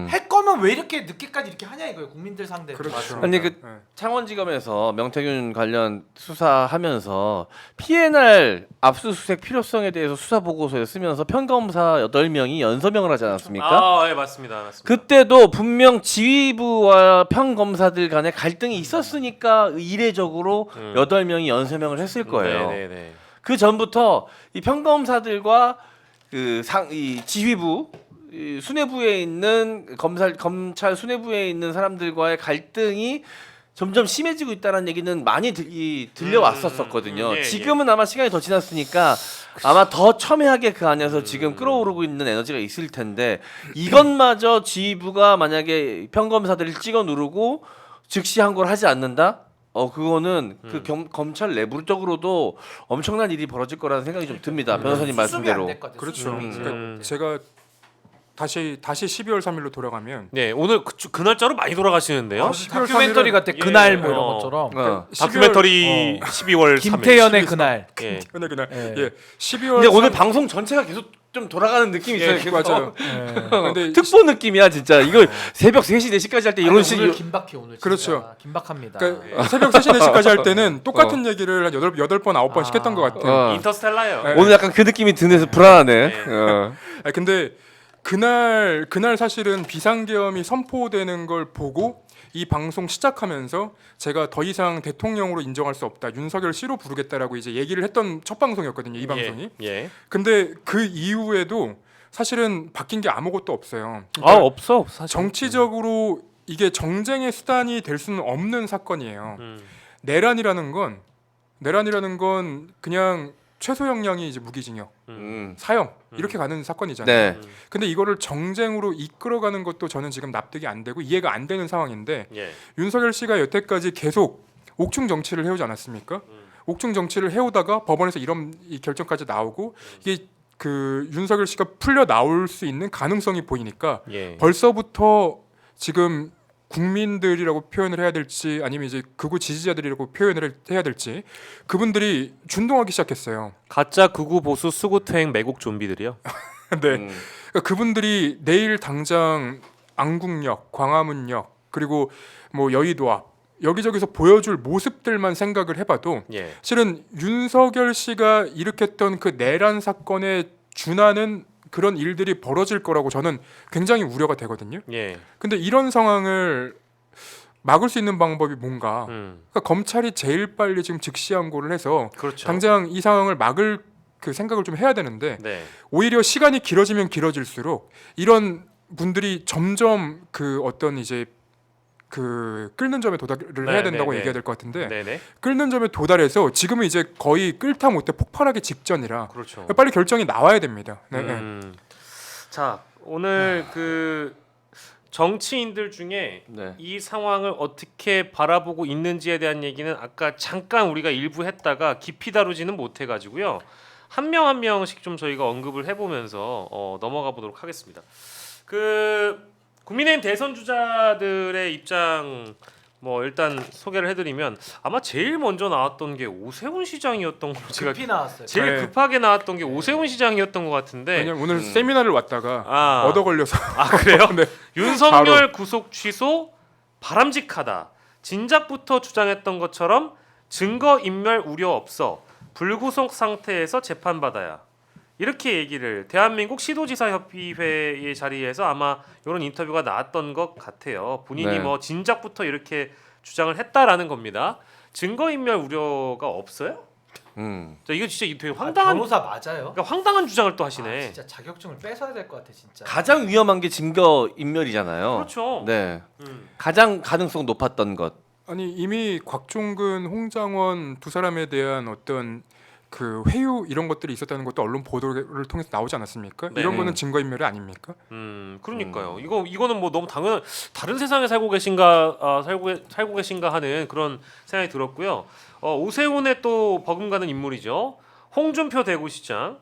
할 거면 왜 이렇게 늦게까지 이렇게 하냐 이거예요 국민들 상대로.
그렇죠.
아니 그
네.
창원지검에서 명태균 관련 수사하면서 피해날 압수수색 필요성에 대해서 수사 보고서에 쓰면서 편검사 8명이 연서명을 하지 않았습니까?
아, 예, 맞습니다.
그때도 분명 지휘부와 평검사들 간에 갈등이 있었으니까 이례적으로 8명이 연서명을 했을 거예요.
네, 네.
그 전부터 이 평검사들과 이 지휘부 이 수뇌부에 있는 검찰 수뇌부에 있는 사람들과의 갈등이 점점 심해지고 있다는 얘기는 많이 들려왔었거든요.
예,
지금은 아마 시간이 더 지났으니까 아마 더 첨예하게 그 안에서 지금 끌어오르고 있는 에너지가 있을 텐데 이것마저 지휘부가 만약에 평검사들을 찍어 누르고 즉시 항고를 하지 않는다? 그거는 그 검찰 내부적으로도 엄청난 일이 벌어질 거라는 생각이 좀 듭니다. 변호사님 말씀대로.
그렇죠.
음.
그러니까 제가 다시 12월 3일로 돌아가면
네, 오늘 그 날짜로 많이 돌아가시는데요.
아, 12월
다큐멘터리
3일은
같아
예,
그날 뭐 이런
어.
것처럼
다큐멘터리 12월 3일.
김태현의 그날.
예.
그날
예.
예 12월
근데 오늘 방송 전체가 계속 좀 돌아가는 느낌이 있어요.
예, 맞아요. 근데
특보 느낌이야 진짜. 이거 새벽 3시 4시까지 할 때 이런
오늘
식으로
긴박해 오늘. 진짜.
그렇죠.
긴박합니다.
그러니까 새벽 3시 4시까지 할 때는 똑같은 얘기를 한 8번 9번 시켰던 것 같아요.
인터스텔라요.
예.
오늘 약간 그 느낌이 드네서 불안하네.
아니, 근데 그날 사실은 비상계엄이 선포되는 걸 보고 이 방송 시작하면서 제가 더 이상 대통령으로 인정할 수 없다. 윤석열 씨로 부르겠다라고 이제 얘기를 했던 첫 방송이었거든요. 이 방송이.
예.
근데 그 이후에도 사실은 바뀐 게 아무것도 없어요.
아,
그러니까
없어. 사실.
정치적으로 이게 정쟁의 수단이 될 수는 없는 사건이에요. 내란이라는 건 내란이라는 건 그냥 최소 형량이 이제 무기징역, 사형 이렇게 가는 사건이잖아요.
네.
근데 이거를 정쟁으로 이끌어가는 것도 저는 지금 납득이 안 되고 이해가 안 되는 상황인데
예.
윤석열 씨가 여태까지 계속 옥중 정치를 해오지 않았습니까? 옥중 정치를 해오다가 법원에서 이런 이 결정까지 나오고 이게 그 윤석열 씨가 풀려 나올 수 있는 가능성이 보이니까
예.
벌써부터 지금 국민들이라고 표현을 해야 될지 아니면 이제 극우 지지자들이라고 표현을 해야 될지 그분들이 준동하기 시작했어요.
가짜 극우 보수 수구퇴행 매국 좀비들이요.
네. 그러니까 그분들이 내일 당장 안국역, 광화문역 그리고 뭐 여의도 앞 여기저기서 보여줄 모습들만 생각을 해봐도
예.
실은 윤석열 씨가 일으켰던 그 내란 사건에 준하는 그런 일들이 벌어질 거라고 저는 굉장히 우려가 되거든요.
예.
근데 이런 상황을 막을 수 있는 방법이 뭔가? 그러니까 검찰이 제일 빨리 지금 즉시항고를 해서
그렇죠.
당장 이 상황을 막을 그 생각을 좀 해야 되는데
네.
오히려 시간이 길어지면 길어질수록 이런 분들이 점점 그 어떤 이제 그 끓는 점에 도달을
네,
해야 된다고
네, 네.
얘기해야 될 것 같은데
네네.
끓는 점에 도달해서 지금은 이제 거의 끓다 못해 폭발하기 직전이라
그렇죠.
빨리 결정이 나와야 됩니다. 네, 네.
자 오늘 그 정치인들 중에
네.
이 상황을 어떻게 바라보고 있는지에 대한 얘기는 아까 잠깐 우리가 일부 했다가 깊이 다루지는 못해가지고요. 한 명 한 명씩 좀 저희가 언급을 해보면서 넘어가 보도록 하겠습니다. 그 국민의힘 대선 주자들의 입장 뭐 일단 소개를 해드리면 아마 제일 먼저 나왔던 게 오세훈 시장이었던 걸로 제가
급히 나왔어요.
제일
네.
급하게 나왔던 게 오세훈 시장이었던 것 같은데
왜냐면 오늘 세미나를 왔다가
아.
얻어 걸려서
그래요?
네.
윤석열
바로.
구속 취소 바람직하다. 진작부터 주장했던 것처럼 증거 인멸 우려 없어. 불구속 상태에서 재판받아야. 이렇게 얘기를 대한민국 시도지사 협의회의 자리에서 아마 이런 인터뷰가 나왔던 것 같아요. 본인이
네.
뭐 진작부터 이렇게 주장을 했다라는 겁니다. 증거 인멸 우려가 없어요? 자, 이거 진짜 되게 황당한
변호사 맞아요?
그러니까 황당한 주장을 또
아,
하시네.
진짜 자격증을 뺏어야 될 것 같아 진짜.
가장 위험한 게 증거 인멸이잖아요.
그렇죠.
네.
음.
가장 가능성 높았던 것.
아니 이미 곽종근, 홍장원 두 사람에 대한 어떤 그 회유 이런 것들이 있었다는 것도 언론 보도를 통해서 나오지 않았습니까?
네.
이런 거는 증거 인멸이 아닙니까?
그러니까요. 이거는 뭐 너무 당연 다른 세상에 살고 계신가 살고 계신가 하는 그런 생각이 들었고요. 오세훈의 또 버금가는 인물이죠. 홍준표 대구시장.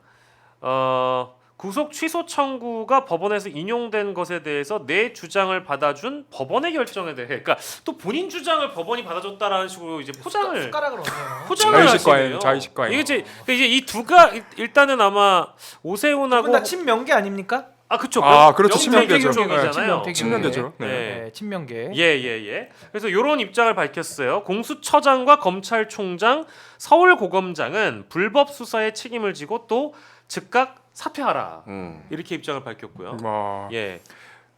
구속 취소 청구가 법원에서 인용된 것에 대해서 내 주장을 받아준 법원의 결정에 대해, 그러니까 또 본인 주장을 법원이 받아줬다라는 식으로 이제 포장을
숟가락을 얹네요.
포장을
자의식과잉,
하시네요.
자의식과잉.
이게 이제 이 두가 일단은 아마 오세훈하고
두분 다 친명계 아닙니까?
그렇죠.
그렇죠. 친명계죠.
친명계잖아요.
친명계죠. 네.
네, 친명계.
예. 그래서 이런 입장을 밝혔어요. 공수처장과 검찰총장, 서울고검장은 불법 수사에 책임을 지고 또 즉각 사퇴하라. 이렇게 입장을 밝혔고요.
와,
예,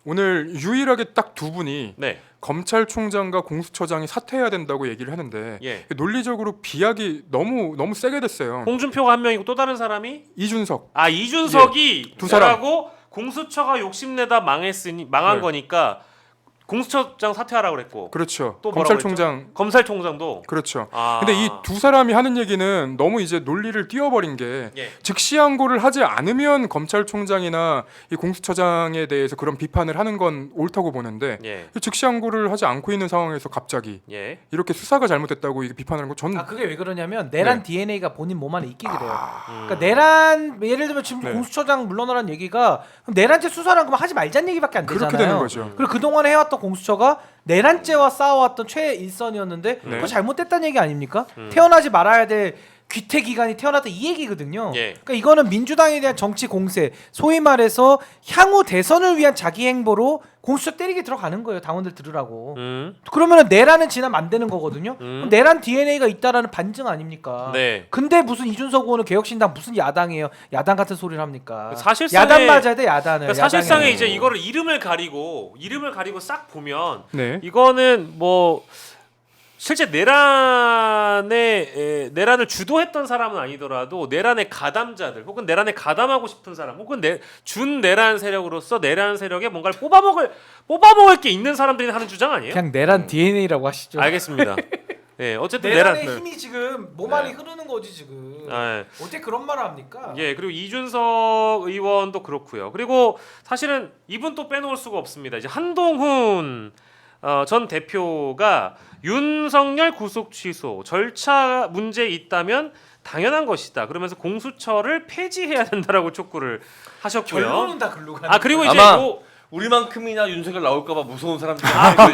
오늘 유일하게 딱 두 분이
네,
검찰총장과 공수처장이 사퇴해야 된다고 얘기를 하는데
예.
논리적으로 비약이 너무 세게 됐어요.
홍준표가 한 명이고 또 다른 사람이
이준석.
이준석이
두 사람.
하고 공수처가 욕심내다 망한
네.
거니까 공수처장 사퇴하라고 그랬고
그렇죠.
또 뭐라고
검찰총장.
검찰총장도
그렇죠.
아.
근데 이 두 사람이 하는 얘기는 너무 이제 논리를 띄워버린 게
예.
즉시항고를 하지 않으면 검찰총장이나 이 공수처장에 대해서 그런 비판을 하는 건 옳다고 보는데
예.
즉시항고를 하지 않고 있는 상황에서 갑자기
예.
이렇게 수사가 잘못됐다고 이게 비판하는 건 저는
그게 왜 그러냐면 내란
네.
DNA가 본인 몸 안에 있기 그래요.
음.
그러니까 내란 예를 들면 지금
네.
공수처장 물러나라는 얘기가 그럼 내란죄 수사란 그러면 하지 말자는 얘기밖에 안 되잖아요.
그렇게 되는 거죠.
그리고 그동안 해왔던 공수처가 내란죄와 싸워왔던 최일선이었는데
네.
그거 잘못됐다는 얘기 아닙니까? 태어나지 말아야 될 귀태 기간이 태어났다 이 얘기거든요.
예.
그러니까 이거는 민주당에 대한 정치 공세, 소위 말해서 향후 대선을 위한 자기 행보로 공수처 때리게 들어가는 거예요. 당원들 들으라고. 그러면은 내란은 지나면 안 되는 거거든요. 그럼 내란 DNA가 있다라는 반증 아닙니까?
네.
근데 무슨 이준석 의원은 개혁신당 무슨 야당이에요? 야당 같은 소리를 합니까?
사실상의-
야단 맞아야 돼 야단을.
그러니까 사실상에
야당이.
이제 이거를 이름을 가리고 싹 보면
네.
이거는 뭐 실제 내란을 주도했던 사람은 아니더라도 내란의 가담자들 혹은 내란에 가담하고 싶은 사람 혹은 준 내란 세력으로서 내란 세력에 뭔가를 뽑아먹을 게 있는 사람들이 하는 주장 아니에요?
그냥 내란 DNA라고 하시죠.
알겠습니다. 예, 어쨌든
내란의
내란.
힘이 지금 몸 안에 흐르는 거지 지금.
예.
어떻게 그런 말을 합니까?
예, 그리고 이준석 의원도 그렇고요. 그리고 사실은 이분 또 빼놓을 수가 없습니다. 이제 한동훈 전 대표가 윤석열 구속 취소 절차 문제 있다면 당연한 것이다. 그러면서 공수처를 폐지해야 된다라고 촉구를 하셨고요.
결론은 다 글로 가는.
아 그리고 이제
아마
요
우리만큼이나 윤석열 나올까봐 무서운 사람들.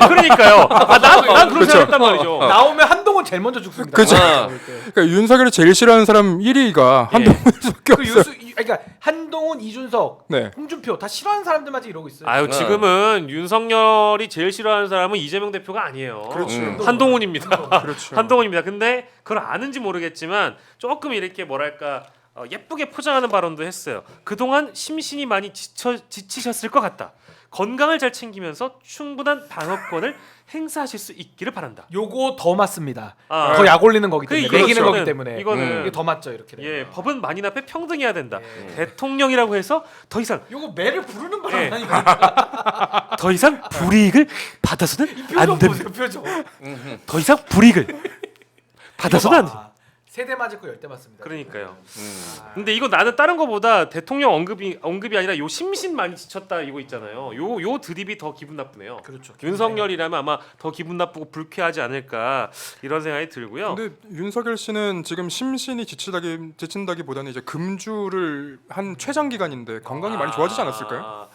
그러니까요. 난 그런
그렇죠.
생각했단 말이죠.
나오면 한동훈 제일 먼저 죽습니다.
그죠.
아,
그러니까 윤석열이 제일 싫어하는 사람 1위가 한동훈밖에
그
없어요.
유수 그러니까 한동훈, 이준석,
네.
홍준표 다 싫어하는 사람들만 지금 이러고 있어요.
아유 지금은 윤석열이 제일 싫어하는 사람은 이재명 대표가 아니에요.
그렇죠.
한동훈입니다.
그렇죠.
한동훈입니다. 근데 그걸 아는지 모르겠지만 조금 이렇게 뭐랄까 예쁘게 포장하는 발언도 했어요. 그동안 심신이 많이 지치셨을 것 같다. 건강을 잘 챙기면서 충분한 방어권을 행사하실 수 있기를 바란다.
요거 더 맞습니다.
아,
더 약 올리는 거기
그
때문에
이거는-
매기는 거기 때문에
이거는
이게 더 맞죠 이렇게.
예,
되면.
법은 만인 앞에 평등해야 된다. 대통령이라고 해서 더 이상
요거 매를 부르는 바람
예.
아니야?
더 이상 불이익을 받아서는 안
표정
됩니다.
보세요 표정.
더 이상 불이익을 받아서는 안 됩니다.
세대 맞을 거 10대 맞습니다.
그러니까요. 근데 이거 나는 다른 거보다 대통령 언급이 아니라 요 심신 많이 지쳤다 이거 있잖아요. 요 드립이 더 기분 나쁘네요.
그렇죠.
윤석열이라면 아마 더 기분 나쁘고 불쾌하지 않을까 이런 생각이 들고요.
근데 윤석열 씨는 지금 심신이 지친다기보다는 이제 금주를 한 최장 기간인데 건강이 많이 좋아지지 않았을까요?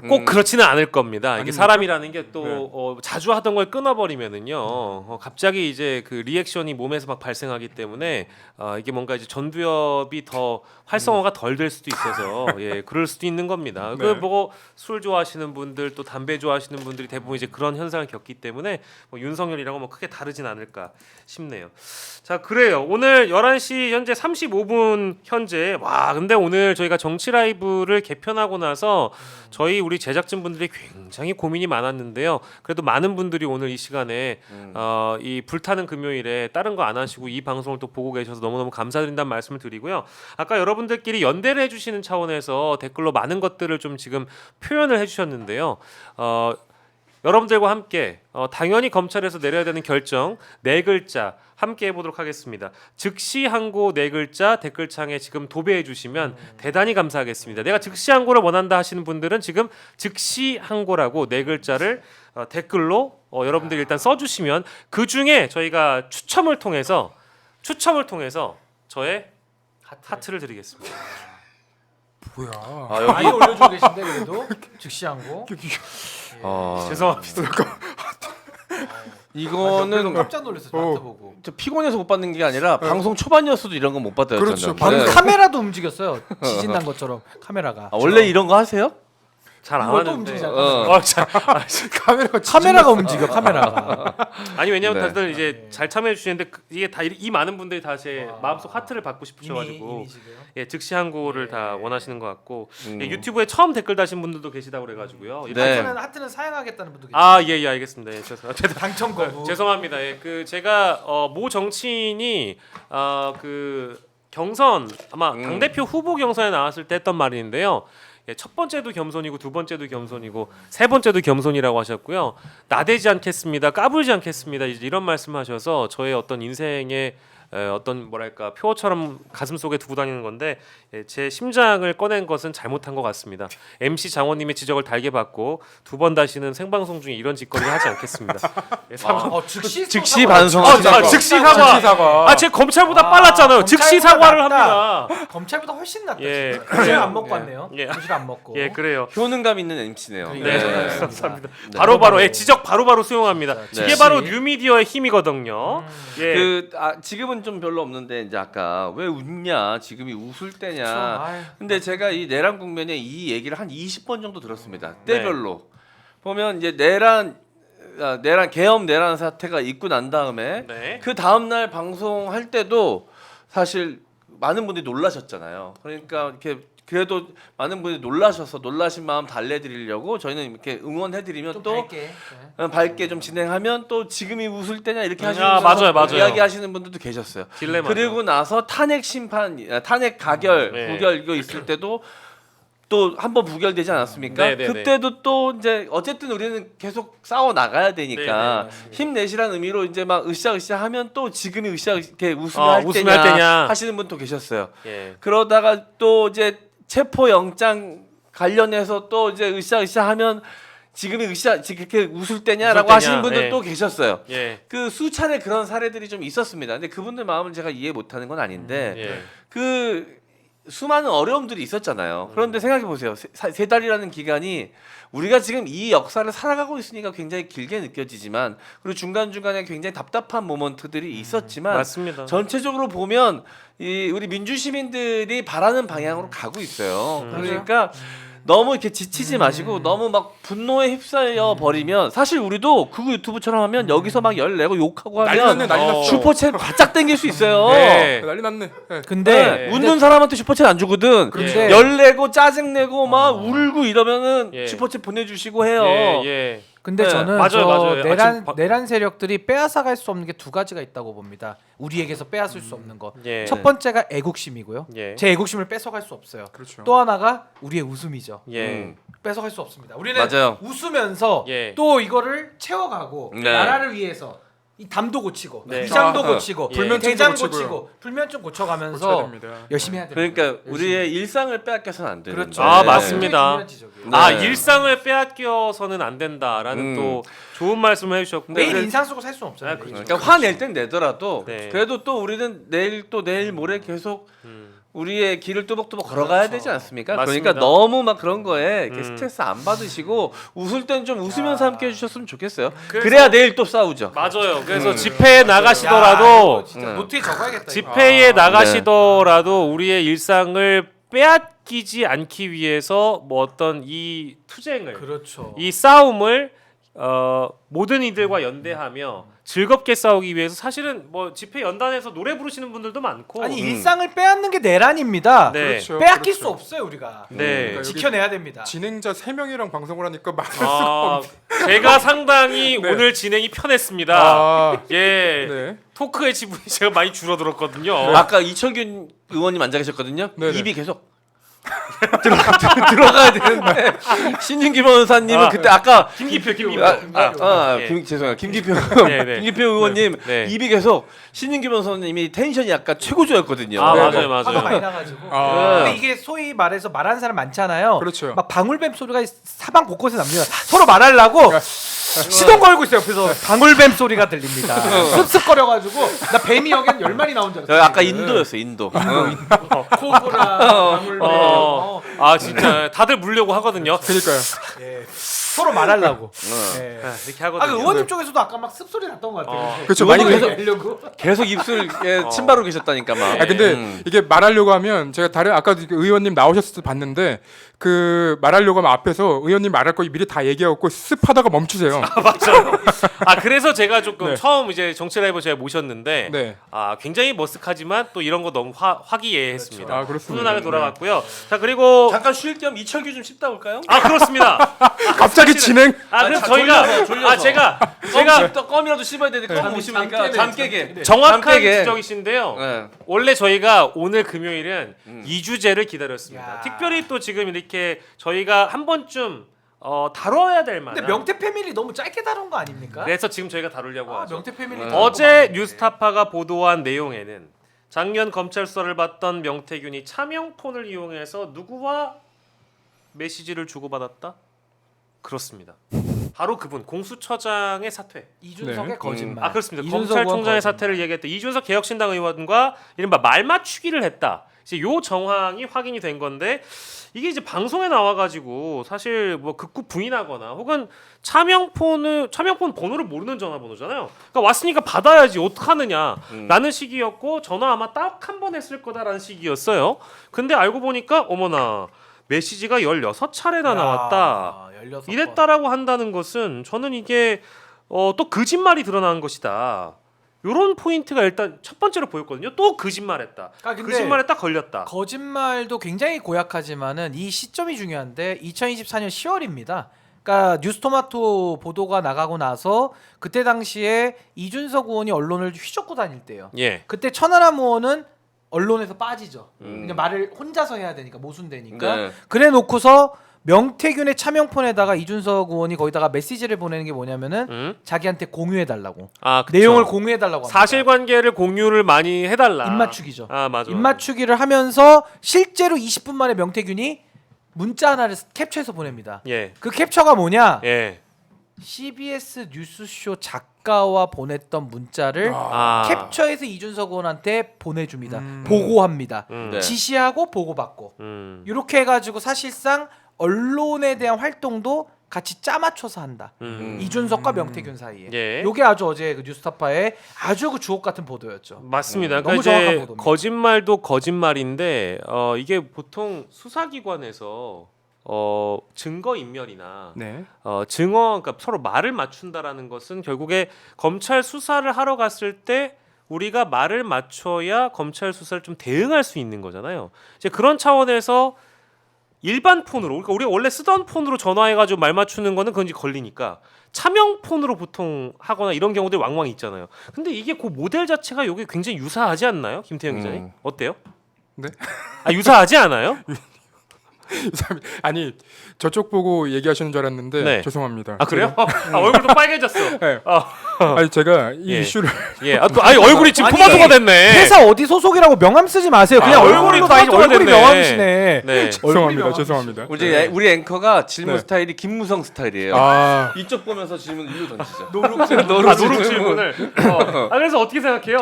꼭 그렇지는 않을 겁니다. 이게
아닙니까?
사람이라는 게 또
네.
자주 하던 걸 끊어버리면은요, 갑자기 이제 그 리액션이 몸에서 막 발생하기 때문에 이게 뭔가 이제 전두엽이 더 활성화가 덜 될 수도 있어서 예, 그럴 수도 있는 겁니다.
네.
그 뭐 술 좋아하시는 분들 또 담배 좋아하시는 분들이 대부분 이제 그런 현상을 겪기 때문에 뭐 윤석열이라고 뭐 크게 다르진 않을까 싶네요. 자, 그래요. 오늘 11시 현재 35분 현재 와 근데 오늘 저희가 정치 라이브를 개편하고 나서 우리 제작진분들이 굉장히 고민이 많았는데요. 그래도 많은 분들이 오늘 이 시간에 이 불타는 금요일에 다른 거 안 하시고 이 방송을 또 보고 계셔서 너무너무 감사드린다는 말씀을 드리고요. 아까 여러분들끼리 연대를 해주시는 차원에서 댓글로 많은 것들을 좀 지금 표현을 해주셨는데요. 여러분들과 함께 당연히 검찰에서 내려야 되는 결정 4글자 함께 해보도록 하겠습니다. 즉시 항고 4글자 댓글창에 지금 도배해 주시면 대단히 감사하겠습니다. 내가 즉시 항고를 원한다 하시는 분들은 지금 즉시 항고라고 4글자를 댓글로 여러분들이 일단 써주시면 그 중에 저희가 추첨을 통해서 저의 하트를 드리겠습니다.
뭐야?
아,
많이 올려주고 계신데 그래도 즉시한 거.
죄송합니다.
이거는
깜짝 놀랐어요.
어.
하트 보고.
저 피곤해서 못 받는 게 아니라 방송 초반이었어도 이런 건 못 받아요.
그렇죠.
저는.
방금
네.
카메라도 움직였어요. 지진 난 것처럼 카메라가.
아, 원래 이런 거 하세요?
잘 안
이거 또
하는데.
움직이잖아.
카메라가
움직여 카메라가.
아니 왜냐면
네.
다들 이제 잘 참여해 주시는데 이게 다 이 많은 분들이 다 제 마음속 하트를 받고 싶으셔가지고
이미 지금.
예, 즉시 항고를 다 원하시는 것 같고
음.
예, 유튜브에 처음 댓글 다신 분들도 계시다고 그래가지고요.
네.
하트는 사양하겠다는 분도 계시고.
아예예 알겠습니다. 예, 죄송합니다.
당첨 거부.
죄송합니다. 예, 그 제가 모 정치인이 그 경선 아마 당 대표 후보 경선에 나왔을 때 했던 말인데요. 예, 첫 번째도 겸손이고 두 번째도 겸손이고 세 번째도 겸손이라고 하셨고요. 나대지 않겠습니다. 까불지 않겠습니다. 이제 이런 말씀하셔서 저의 어떤 인생의 어떤 뭐랄까 표어처럼 가슴 속에 두고 다니는 건데 제 심장을 꺼낸 것은 잘못한 것 같습니다. MC 장원님의 지적을 달게 받고 두 번 다시는 생방송 중에 이런 짓거리를 하지 않겠습니다. 예, 사과.
즉시 반성.
즉시 사과. 제 검찰보다 빨랐잖아요. 즉시 사과를 합니다.
검찰보다 훨씬 낫다.
예,
진짜. 도시락 안 먹고
예.
왔네요.
예.
도시락 안 먹고.
예, 그래요.
효능감 있는 MC네요.
네,
네.
감사합니다.
네.
바로바로 예, 지적 바로바로 수용합니다.
네.
이게 바로 뉴미디어의 힘이거든요. 예.
지금은 좀 별로 없는데 이제 아까 왜 웃냐? 지금이 웃을 때냐?
아유.
근데 제가 이 내란 국면에 이 얘기를 한 20번 정도 들었습니다.
네.
때별로 보면 이제 내란 계엄 내란 사태가 있고 난 다음에
네.
그 다음 날 방송할 때도 사실 많은 분들이 놀라셨잖아요. 그러니까 이렇게 그래도 많은 분들이 놀라신 마음 달래드리려고 저희는 이렇게 응원해드리면
좀
또
밝게.
좀 진행하면 또 지금이 웃을 때냐 이렇게 하시는
맞아요.
이야기하시는 분들도 계셨어요.
딜레마.
그리고 나서 탄핵 심판, 탄핵 가결,
네.
부결 이거 있을 때도 또 한 번 부결되지 않았습니까?
네, 네, 네.
그때도 또 이제 어쨌든 우리는 계속 싸워 나가야 되니까
네, 네,
힘내시라는 의미로 이제 막 으쌰으쌰 하면 또 지금이 으쌰 이렇게
우승할
우승할
때냐
때냐 하시는 분도 계셨어요.
예.
그러다가 또 이제 체포 영장 관련해서 또 이제 으쌰으쌰 하면 지금이 이렇게 웃을 때냐라고
웃을 때냐,
하시는 분들
예.
또 계셨어요.
예.
그 수차례 그런 사례들이 좀 있었습니다. 근데 그분들 마음을 제가 이해 못하는 건 아닌데
예.
그 수많은 어려움들이 있었잖아요. 그런데 생각해 보세요. 세 달이라는 기간이 우리가 지금 이 역사를 살아가고 있으니까 굉장히 길게 느껴지지만 그리고 중간 중간에 굉장히 답답한 모먼트들이 있었지만
맞습니다.
전체적으로 보면 이 우리 민주 시민들이 바라는 방향으로 가고 있어요. 그러니까 너무 이렇게 지치지 마시고 너무 막 분노에 휩싸여 버리면 사실 우리도 그거 유튜브처럼 하면 여기서 막 열내고 욕하고
난리
하면
났네, 난리 났어.
슈퍼챗 바짝 당길 수 있어요.
네.
난리 났네. 네.
근데
웃는 사람한테 슈퍼챗 안 주거든.
근데-
열내고 짜증내고 막 울고 이러면은
예.
슈퍼챗 보내주시고 해요.
예. 예.
근데
네.
저는
맞아요,
저
맞아요. 아,
내란
지금
내란 세력들이 빼앗아갈 수 없는 게 두 가지가 있다고 봅니다. 우리에게서 빼앗을 수 없는 거.
예.
첫 번째가 애국심이고요.
예.
제 애국심을 뺏어갈 수 없어요.
그렇죠.
또 하나가 우리의 웃음이죠.
예.
뺏어갈 수 없습니다. 우리는
맞아요.
웃으면서
예.
또 이거를 채워가고
네.
나라를 위해서 이 담도 고치고
네.
위장도
아,
고치고
예.
대장
불면증도
고치고
고치고요.
불면증
고쳐야
고쳐가면서
됩니다.
열심히 해야 됩니다.
그러니까 우리의 일상을 빼앗겨서는 안 되는.
그렇죠.
아,
네.
맞습니다.
굉장히 중요한 지적이에요.
네.
아 일상을 빼앗겨서는 안 된다라는
음.
또 좋은 말씀을 해주셨고
내일
그래-
인상 쓰고 살 수는 없잖아요.
아, 그렇죠.
그러니까 화낼 땐 내더라도
네.
그래도 또 우리는 내일 모레 계속
음.
우리의 길을 뚜벅뚜벅 걸어가야
그렇죠.
되지 않습니까?
맞습니다.
그러니까 너무 막 그런 거에 이렇게
음.
스트레스 안 받으시고 웃을 땐 좀 웃으면서 함께 해주셨으면 좋겠어요.
그래서-
그래야 내일 또 싸우죠.
맞아요. 그래서
음.
집회에
야,
나가시더라도
이거 진짜
네.
노트에 적어야겠다. 이거.
집회에 나가시더라도 우리의 일상을 빼앗기지 않기 위해서 뭐 어떤 이 투쟁을
그렇죠.
이 싸움을 모든 이들과 연대하며 즐겁게 싸우기 위해서 사실은 뭐 집회 연단에서 노래 부르시는 분들도 많고
아니 일상을 빼앗는 게 내란입니다.
네.
그렇죠.
빼앗길
그렇죠.
수 없어요 우리가.
네.
그러니까 여기
지켜내야 됩니다.
진행자 3명이랑 방송을 하니까 말할 수가
아,
없네.
제가 상당히
네.
오늘 진행이 편했습니다.
아,
예.
네.
토크의 지분이 제가 많이 줄어들었거든요.
아까 이철균 의원님 앉아 계셨거든요.
네네.
입이 계속 들어가야 되는데 신윤기 변호사님은
아,
그때 아까
김기표 예.
죄송해요. 김기표
네, 네.
김기표 의원님
네.
입이 계속 신윤기 변호사님이 텐션이 약간 최고조였거든요.
아
네,
맞아요,
네.
화가
맞아요.
많이 나가지고.
아.
근데 이게 소위 말해서 말하는 사람 많잖아요.
그렇죠.
막 방울뱀 소리가 사방 곳곳에 납니다. 서로 말하려고 시동 걸고 있어요. 옆에서 방울뱀 소리가 들립니다. 습습거려가지고 나 뱀이 여긴 10마리 나온 줄
저
알았어요.
아까 인도였어요. 인도.
코브라, 방울뱀.
아 진짜 다들 물려고 하거든요.
그러니까요.
예. 서로 말하려고. 예.
아, 이렇게
아,
하거든요.
그 의원님 쪽에서도 아까 막 습소리 났던 것 같아요.
그렇죠.
많이
많이
계속-
하려고.
계속 입술 침 바르고 계셨다니까 막.
아 근데 이게 말하려고 하면 제가 다른 아까 그 의원님 나오셨을 때 봤는데 그 말하려고 하면 앞에서 의원님 말할 거 미리 다 얘기하고 습하다가 멈추세요.
맞아요. 아 그래서 제가 조금
네.
처음 이제 정치라이브 제가 모셨는데
네.
아 굉장히 머쓱하지만 또 이런 거 너무 화기애애했습니다.
그렇죠. 아, 그렇습니다.
훈훈하게 돌아갔고요. 자 그리고
잠깐 쉴 겸 이철규 좀 씹다 올까요?
아 그렇습니다.
갑자기 진행.
아 그래서
자,
저희가
졸려서.
아 제가
껌이라도 씹어야 되는데 껌 못 씹으니까 잠 깨게.
정확한
잠 깨게.
지적이신데요.
네.
원래 저희가 오늘 금요일은 2주제를 기다렸습니다.
야.
특별히 또 지금 이렇게 저희가 한 번쯤 다뤄야 될 만한.
근데 명태 패밀리 너무 짧게 다룬 거 아닙니까?
그래서 지금 저희가 다루려고
아,
하죠.
명태 패밀리.
네.
어제 뉴스타파가 보도한 내용에는 작년 검찰 수사를 받던 명태균이 차명폰을 이용해서 누구와 메시지를 주고받았다? 그렇습니다. 바로 그분 공수처장의 사퇴.
이준석의
네.
거짓말.
아 그렇습니다.
이준석과
검찰총장의
거짓말.
사퇴를 얘기했다. 이준석 개혁신당 의원과 이른바 말맞추기를 했다. 이제 요 정황이 확인이 된 건데 이게 이제 방송에 나와가지고 사실 뭐 극구 부인하거나 혹은 차명폰 번호를 모르는 전화번호잖아요. 그러니까 왔으니까 받아야지 어떡하느냐 라는 시기였고 전화 아마 딱 한 번 했을 거다라는 시기였어요. 근데 알고 보니까 어머나 메시지가 16차례나 나왔다.
16번.
이랬다라고 한다는 것은 저는 이게 또 거짓말이 드러난 것이다. 요런 포인트가 일단 첫 번째로 보였거든요. 또 거짓말했다.
아, 근데
거짓말에 딱 걸렸다.
거짓말도 굉장히 고약하지만은 이 시점이 중요한데 2024년 10월입니다. 그러니까 뉴스토마토 보도가 나가고 나서 그때 당시에 이준석 의원이 언론을 휘젓고 다닐 때요.
예.
그때 천하람 의원은 언론에서 빠지죠. 그러니까 말을 혼자서 해야 되니까 모순되니까.
네.
그래 놓고서 명태균의 차명폰에다가 이준석 의원이 거기다가 메시지를 보내는 게 뭐냐면은 자기한테 공유해 달라고.
아, 그쵸.
내용을 공유해 달라고 합니다.
사실관계를 공유를 많이 해달라.
입맞추기죠.
아 맞아.
입맞추기를 하면서 실제로 20분 만에 명태균이 문자 하나를 캡처해서 보냅니다.
예.
그 캡처가 뭐냐?
예.
CBS 뉴스쇼 작가와 보냈던 문자를
아.
캡처해서 이준석 의원한테 보내줍니다. 보고합니다.
네.
지시하고 보고받고.
음.
이렇게 해가지고 사실상 언론에 대한 활동도 같이 짜맞춰서 한다. 이준석과 명태균 사이에.
예.
요게 아주 어제 그 뉴스타파의 아주 그 주옥 같은 보도였죠.
맞습니다.
너무
그러니까
정확한
이제
보도입니다.
거짓말도 거짓말인데 이게 보통 수사기관에서 증거 인멸이나
네.
증언, 그러니까 서로 말을 맞춘다라는 것은 결국에 검찰 수사를 하러 갔을 때 우리가 말을 맞춰야 검찰 수사를 좀 대응할 수 있는 거잖아요. 이제 그런 차원에서 일반 폰으로, 그러니까 우리가 원래 쓰던 폰으로 전화해가지고 말 맞추는 거는 그건 이제 걸리니까 차명 폰으로 보통 하거나 이런 경우들이 왕왕 있잖아요. 근데 이게 그 모델 자체가 여기 굉장히 유사하지 않나요, 김태형 기자님? 어때요?
네.
아 유사하지 않아요?
아니 저쪽 보고 얘기하시는 줄 알았는데
네.
죄송합니다.
아 그래요? 아, 얼굴도 빨개졌어.
네.
아,
아니 제가 이
예.
이슈를
예. 아, 또, 아니 얼굴이 지금
아니,
토마토가 됐네.
회사 어디 소속이라고 명함 쓰지 마세요. 그냥
아,
얼굴로 다
토마토가
얼굴이
됐네.
명함이시네.
네.
죄송합니다.
명함이시죠.
죄송합니다.
우리 앵커가 질문
네.
스타일이 김무성 스타일이에요.
아
이쪽 보면서 질문 일로 던지죠.
노룩
아, 노룩 질문을. 아 그래서 어떻게 생각해요?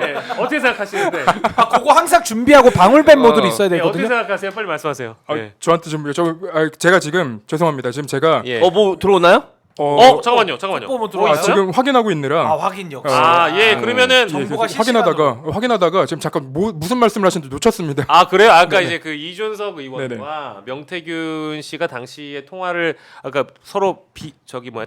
네. 어떻게 생각하시는데?
아 그거 항상 준비하고 방울뱀 모드로 있어야
네, 어떻게
되거든요.
생각하세요? 빨리 말씀하세요. 네.
저한테 좀 제가 지금 죄송합니다. 지금 제가
예.
뭐 들어오나요?
잠깐만요.
뭐 들어와요?
지금 확인하고 있느라
아 확인 역시.
예. 그러면은
정보가
확인하다가 지금 잠깐 무슨 말씀을 하시는지 놓쳤습니다.
아 그래요? 아까
네네.
이제 그 이준석 의원과
네네.
명태균 씨가 당시에 통화를 아까 서로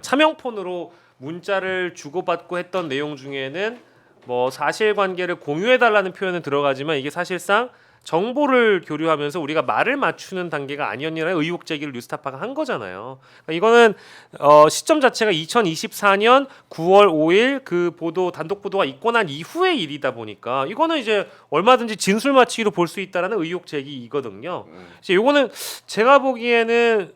차명폰으로 문자를 주고받고 했던 내용 중에는 뭐 사실관계를 공유해달라는 표현은 들어가지만 이게 사실상 정보를 교류하면서 우리가 말을 맞추는 단계가 아니었냐는 의혹 제기를 뉴스타파가 한 거잖아요. 그러니까 이거는 시점 자체가 2024년 9월 5일 그 보도 단독 보도가 있고 난 이후의 일이다 보니까 이거는 이제 얼마든지 진술 맞추기로 볼 수 있다라는 의혹 제기이거든요. 이제 요거는 제가 보기에는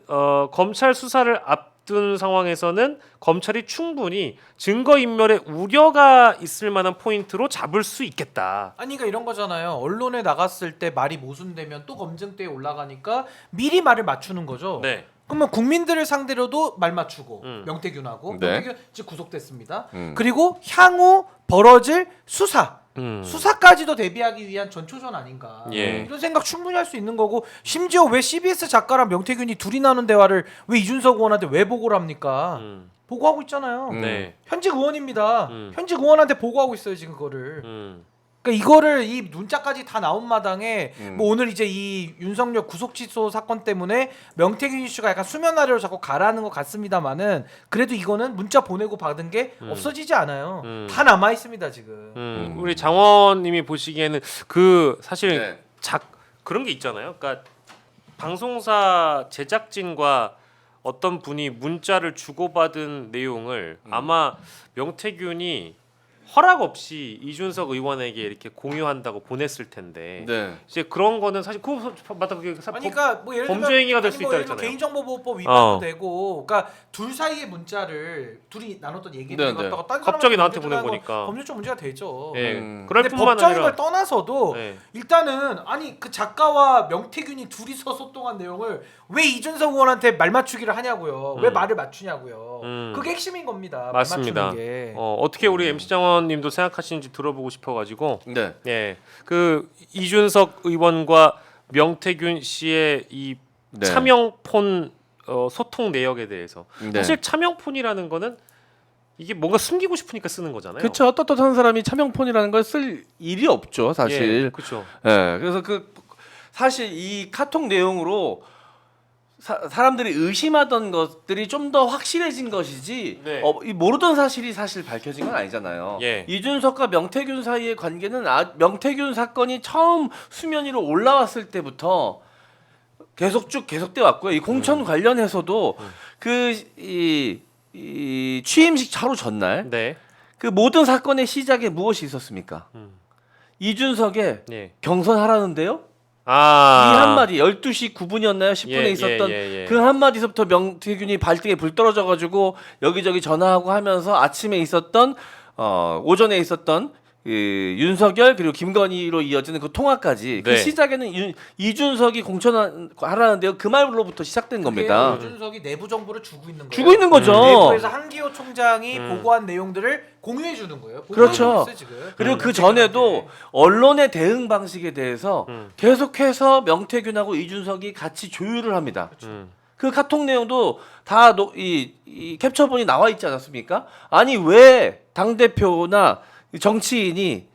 검찰 수사를 앞둔 상황에서는 검찰이 충분히 증거 인멸의 우려가 있을 만한 포인트로 잡을 수 있겠다.
아니 그러니까 이런 거잖아요. 언론에 나갔을 때 말이 모순되면 또 검증대에 올라가니까 미리 말을 맞추는 거죠.
네.
그러면 국민들을 상대로도 말 맞추고 명태균하고
네.
명태균 지금 구속됐습니다. 그리고 향후 벌어질 수사까지도 대비하기 위한 전초전 아닌가
예.
이런 생각 충분히 할 수 있는 거고 심지어 왜 CBS 작가랑 명태균이 둘이 나눈 대화를 왜 이준석 의원한테 왜 보고를 합니까? 보고하고 있잖아요.
네.
현직 의원입니다. 현직 의원한테 보고하고 있어요 지금 그거를. 그러니까 이거를 이 문자까지 다 나온 마당에 뭐 오늘 이제 이 윤석열 구속 취소 사건 때문에 명태균 이슈가 약간 수면 아래로 자꾸 가라앉는 것 같습니다만은 그래도 이거는 문자 보내고 받은 게 없어지지 않아요. 다 남아 있습니다 지금.
우리 장원님이 보시기에는 그 사실
네.
그런 게 있잖아요. 그러니까 방송사 제작진과 어떤 분이 문자를 주고받은 내용을 아마 명태균이 허락 없이 이준석 의원에게 이렇게 공유한다고 보냈을 텐데
네.
이제 그런 거는 사실 그거 맞다 그게
아니 그러니까 뭐 예를 들면
범죄 행위가 될 수
아니
있다
뭐 예를 들면
했잖아요.
개인정보보호법 위반도 되고, 그러니까 둘 사이의 문자를 둘이 나눴던 얘기를
네,
갖다가 딴
갑자기
사람한테
나한테
보내는
보낸
건
거니까.
법률적 문제가 되죠.
예.
근데
그럴 뿐만
법적인 걸
아니라
떠나서도
예.
일단은 아니 그 작가와 명태균이 둘이서 소통한 내용을 왜 이준석 의원한테 말 맞추기를 하냐고요. 왜 말을 맞추냐고요. 그게 핵심인 겁니다.
맞습니다.
말 맞추는 게.
어떻게 우리 MC 장원님도 생각하시는지 들어보고 싶어가지고
네.
예, 그 이준석 의원과 명태균 씨의 이
네.
차명폰 소통 내역에 대해서
네.
사실 차명폰이라는 거는 이게 뭔가 숨기고 싶으니까 쓰는 거잖아요.
그렇죠. 떳떳한 사람이 차명폰이라는 걸 쓸 일이 없죠, 사실.
그렇죠.
예. 그래서 그 사실 이 카톡 내용으로 사람들이 의심하던 것들이 좀 더 확실해진 것이지
네.
이 모르던 사실이 사실 밝혀진 건 아니잖아요.
예.
이준석과 명태균 사이의 관계는 명태균 사건이 처음 수면 위로 올라왔을 때부터 계속돼 왔고요. 이 공천 관련해서도 이 취임식 하루 전날
네.
그 모든 사건의 시작에 무엇이 있었습니까? 이준석에
예.
경선하라는데요.
아.
이 한마디 12시 9분이었나요? 10분에 있었던 그 한마디서부터 명태균이 발등에 불 떨어져가지고 여기저기 전화하고 하면서 아침에 있었던 오전에 있었던 윤석열 그리고 김건희로 이어지는 그 통화까지 그
네.
시작에는 이준석이 공천하라는데요. 그 말로부터 시작된 겁니다.
이준석이 내부 정보를 주고 있는 거예요.
주고 있는 거죠.
내부에서 한기호 총장이 보고한 내용들을 공유해 주는 거예요.
그렇죠.
있어요, 지금.
그리고 그 전에도 언론의 대응 방식에 대해서 계속해서 명태균하고 이준석이 같이 조율을 합니다. 그 카톡 내용도 다 이 캡처본이 나와 있지 않았습니까? 아니 왜 당 대표나 정치인이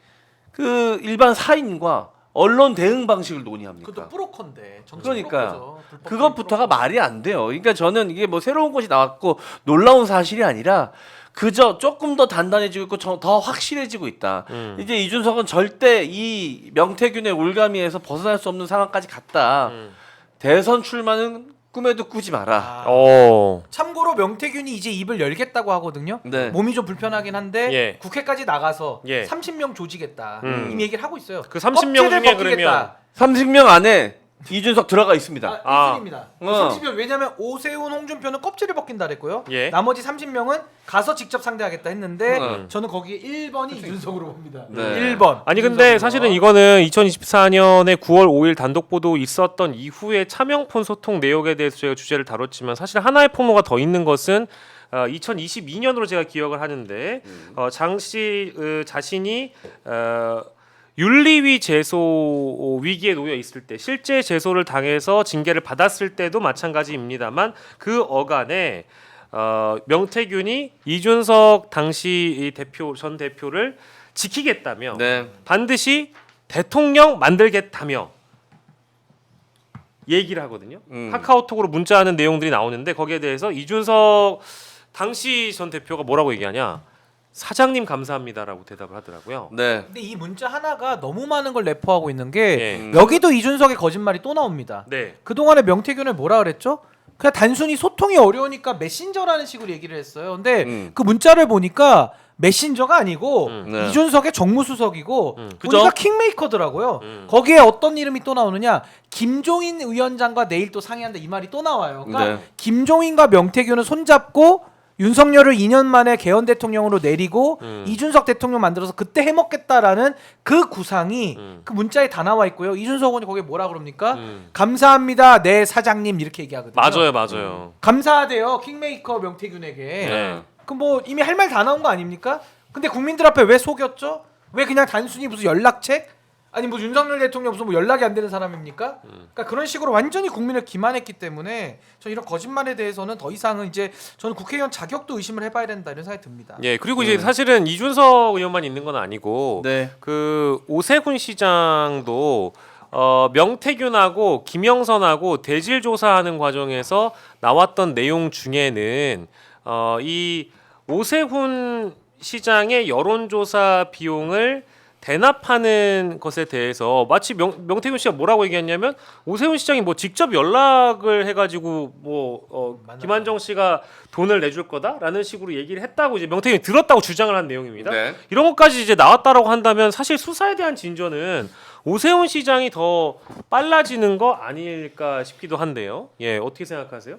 그 일반 사인과 언론 대응 방식을 논의합니까?
그것도 프로컨데.
그러니까요. 그것부터가 말이 안 돼요. 그러니까 저는 이게 뭐 새로운 것이 나왔고 놀라운 사실이 아니라 그저 조금 더 단단해지고 있고 더 확실해지고 있다. 이제 이준석은 절대 이 명태균의 올가미에서 벗어날 수 없는 상황까지 갔다. 대선 출마는 꿈에도 꾸지 마라.
참고로 명태균이 이제 입을 열겠다고 하거든요.
네.
몸이 좀 불편하긴 한데
예.
국회까지 나가서
예.
30명 조지겠다. 이미 얘기를 하고 있어요.
그 30명 중에 그러면
30명 안에 이준석 들어가 있습니다.
있습니다.
어.
30명 왜냐면 오세훈, 홍준표는 껍질을 벗긴다 그랬고요.
예.
나머지 30명은 가서 직접 상대하겠다 했는데
음.
저는 거기에 1번이 이준석으로 봅니다.
네.
1번.
아니 근데 사실은 이거는 2024년에 9월 5일 단독 보도 있었던 이후에 차명폰 소통 내역에 대해서 저희가 주제를 다뤘지만 사실 하나의 폭로가 더 있는 것은 2022년으로 제가 기억을 하는데 장씨 자신이 윤리위 제소 위기에 놓여 있을 때 실제 제소를 당해서 징계를 받았을 때도 마찬가지입니다만 그 어간에 명태균이 이준석 당시 전 대표를 지키겠다며
네.
반드시 대통령 만들겠다며 얘기를 하거든요. 카카오톡으로 문자하는 내용들이 나오는데 거기에 대해서 이준석 당시 전 대표가 뭐라고 얘기하냐? 사장님 감사합니다라고 대답을 하더라고요.
네.
근데 이 문자 하나가 너무 많은 걸 내포하고 있는 게
예.
여기도 이준석의 거짓말이 또 나옵니다.
네.
그동안에 명태균을 뭐라 그랬죠? 그냥 단순히 소통이 어려우니까 메신저라는 식으로 얘기를 했어요. 근데 그 문자를 보니까 메신저가 아니고
네.
이준석의 정무수석이고
그죠?
보니까 킹메이커더라고요. 거기에 어떤 이름이 또 나오느냐? 김종인 위원장과 내일 또 상의한다 이 말이 또 나와요. 그러니까
네.
김종인과 명태균은 손잡고 윤석열을 2년 만에 개헌 대통령으로 내리고 이준석 대통령 만들어서 그때 해먹겠다라는 그 구상이 그 문자에 다 나와 있고요. 이준석은 거기에 뭐라 그럽니까? 감사합니다, 네 사장님 이렇게 얘기하거든요.
맞아요.
감사하대요, 킹메이커 명태균에게.
네.
그럼 뭐 이미 할 말 다 나온 거 아닙니까? 근데 국민들 앞에 왜 속였죠? 왜 그냥 단순히 무슨 연락책? 아니 뭐 윤석열 대통령 무슨 뭐 연락이 안 되는 사람입니까? 그러니까 그런 식으로 완전히 국민을 기만했기 때문에 저 이런 거짓말에 대해서는 더 이상은 이제 저는 국회의원 자격도 의심을 해봐야 된다 이런 생각이 듭니다.
예, 그리고 이제 사실은 이준석 의원만 있는 건 아니고
네.
그 오세훈 시장도 명태균하고 김영선하고 대질 조사하는 과정에서 나왔던 내용 중에는 이 오세훈 시장의 여론조사 비용을 대납하는 것에 대해서 마치 명태균 씨가 뭐라고 얘기했냐면 오세훈 시장이 뭐 직접 연락을 해가지고 김한정 씨가 돈을 내줄 거다라는 식으로 얘기를 했다고 이제 명태균이 들었다고 주장을 한 내용입니다.
네.
이런 것까지 이제 나왔다라고 한다면 사실 수사에 대한 진전은 오세훈 시장이 더 빨라지는 거 아닐까 싶기도 한데요. 예, 어떻게 생각하세요?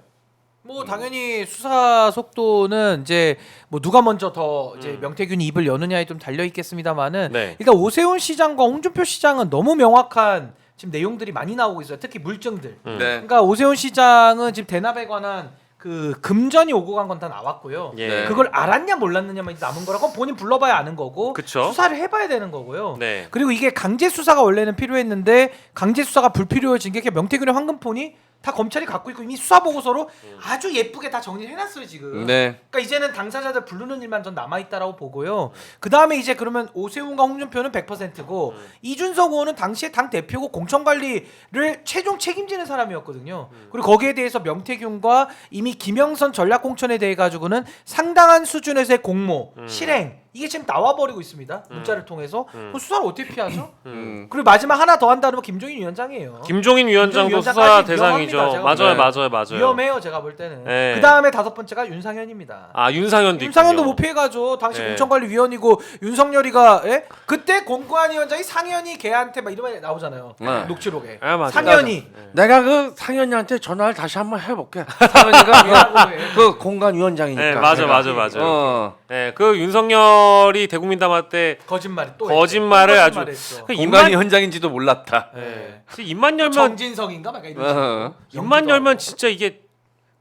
뭐 당연히 수사 속도는 이제 뭐 누가 먼저 더 이제 명태균이 입을 여느냐에 좀 달려 있겠습니다만은
네.
일단 오세훈 시장과 홍준표 시장은 너무 명확한 지금 내용들이 많이 나오고 있어요. 특히 물증들.
네.
그러니까 오세훈 시장은 지금 대납에 관한 그 금전이 오고 간 건 다 나왔고요.
예.
네.
그걸 알았냐 몰랐느냐만 이제 남은 거라고 본인 불러봐야 아는 거고
그쵸.
수사를 해봐야 되는 거고요.
네.
그리고 이게 강제 수사가 원래는 필요했는데 강제 수사가 불필요해진 게 명태균의 황금폰이 다 검찰이 갖고 있고 이미 수사 보고서로 아주 예쁘게 다 정리해놨어요 지금.
네.
그러니까 이제는 당사자들 부르는 일만 전 남아 있다라고 보고요. 그 다음에 이제 그러면 오세훈과 홍준표는 100%고 이준석 의원은 당시에 당 대표고 공천 관리를 최종 책임지는 사람이었거든요. 그리고 거기에 대해서 명태균과 이미 김영선 전략공천에 대해 가지고는 상당한 수준에서의 공모, 실행 이게 지금 나와버리고 있습니다. 문자를 통해서. 그럼 수사를 어떻게 피하죠?
음.
그리고 마지막 하나 더 한다면 김종인 위원장이에요.
김종인 위원장도
김종인
수사
위원장까지
대상이죠.
위험합니다,
맞아요,
제가
맞아요.
위험해요, 제가 볼 때는.
네.
그 다음에 다섯 번째가 윤상현입니다.
아 윤상현도
윤상현도
있군요.
못 피해가죠. 당시
네.
공천관리위원이고 윤석열이가 그때 공관위원장이 상현이 걔한테 막 이런 말 나오잖아요.
네.
녹취록에.
아, 맞아요.
상현이
내가 그 상현이한테 전화를 다시 한번 해볼게. 상현이가 그 공간 위원장이니까.
네, 맞아,
내가.
맞아, 맞아.
어.
네, 그 윤석열이 대국민담화 때
거짓말이 또
거짓말을
했죠.
아주
거짓말했죠.
그
공간이 현장인지도 몰랐다.
네. 입만 열면
정진석인가 막 이런 식으로.
어.
입만
연기도
열면
하고.
진짜 이게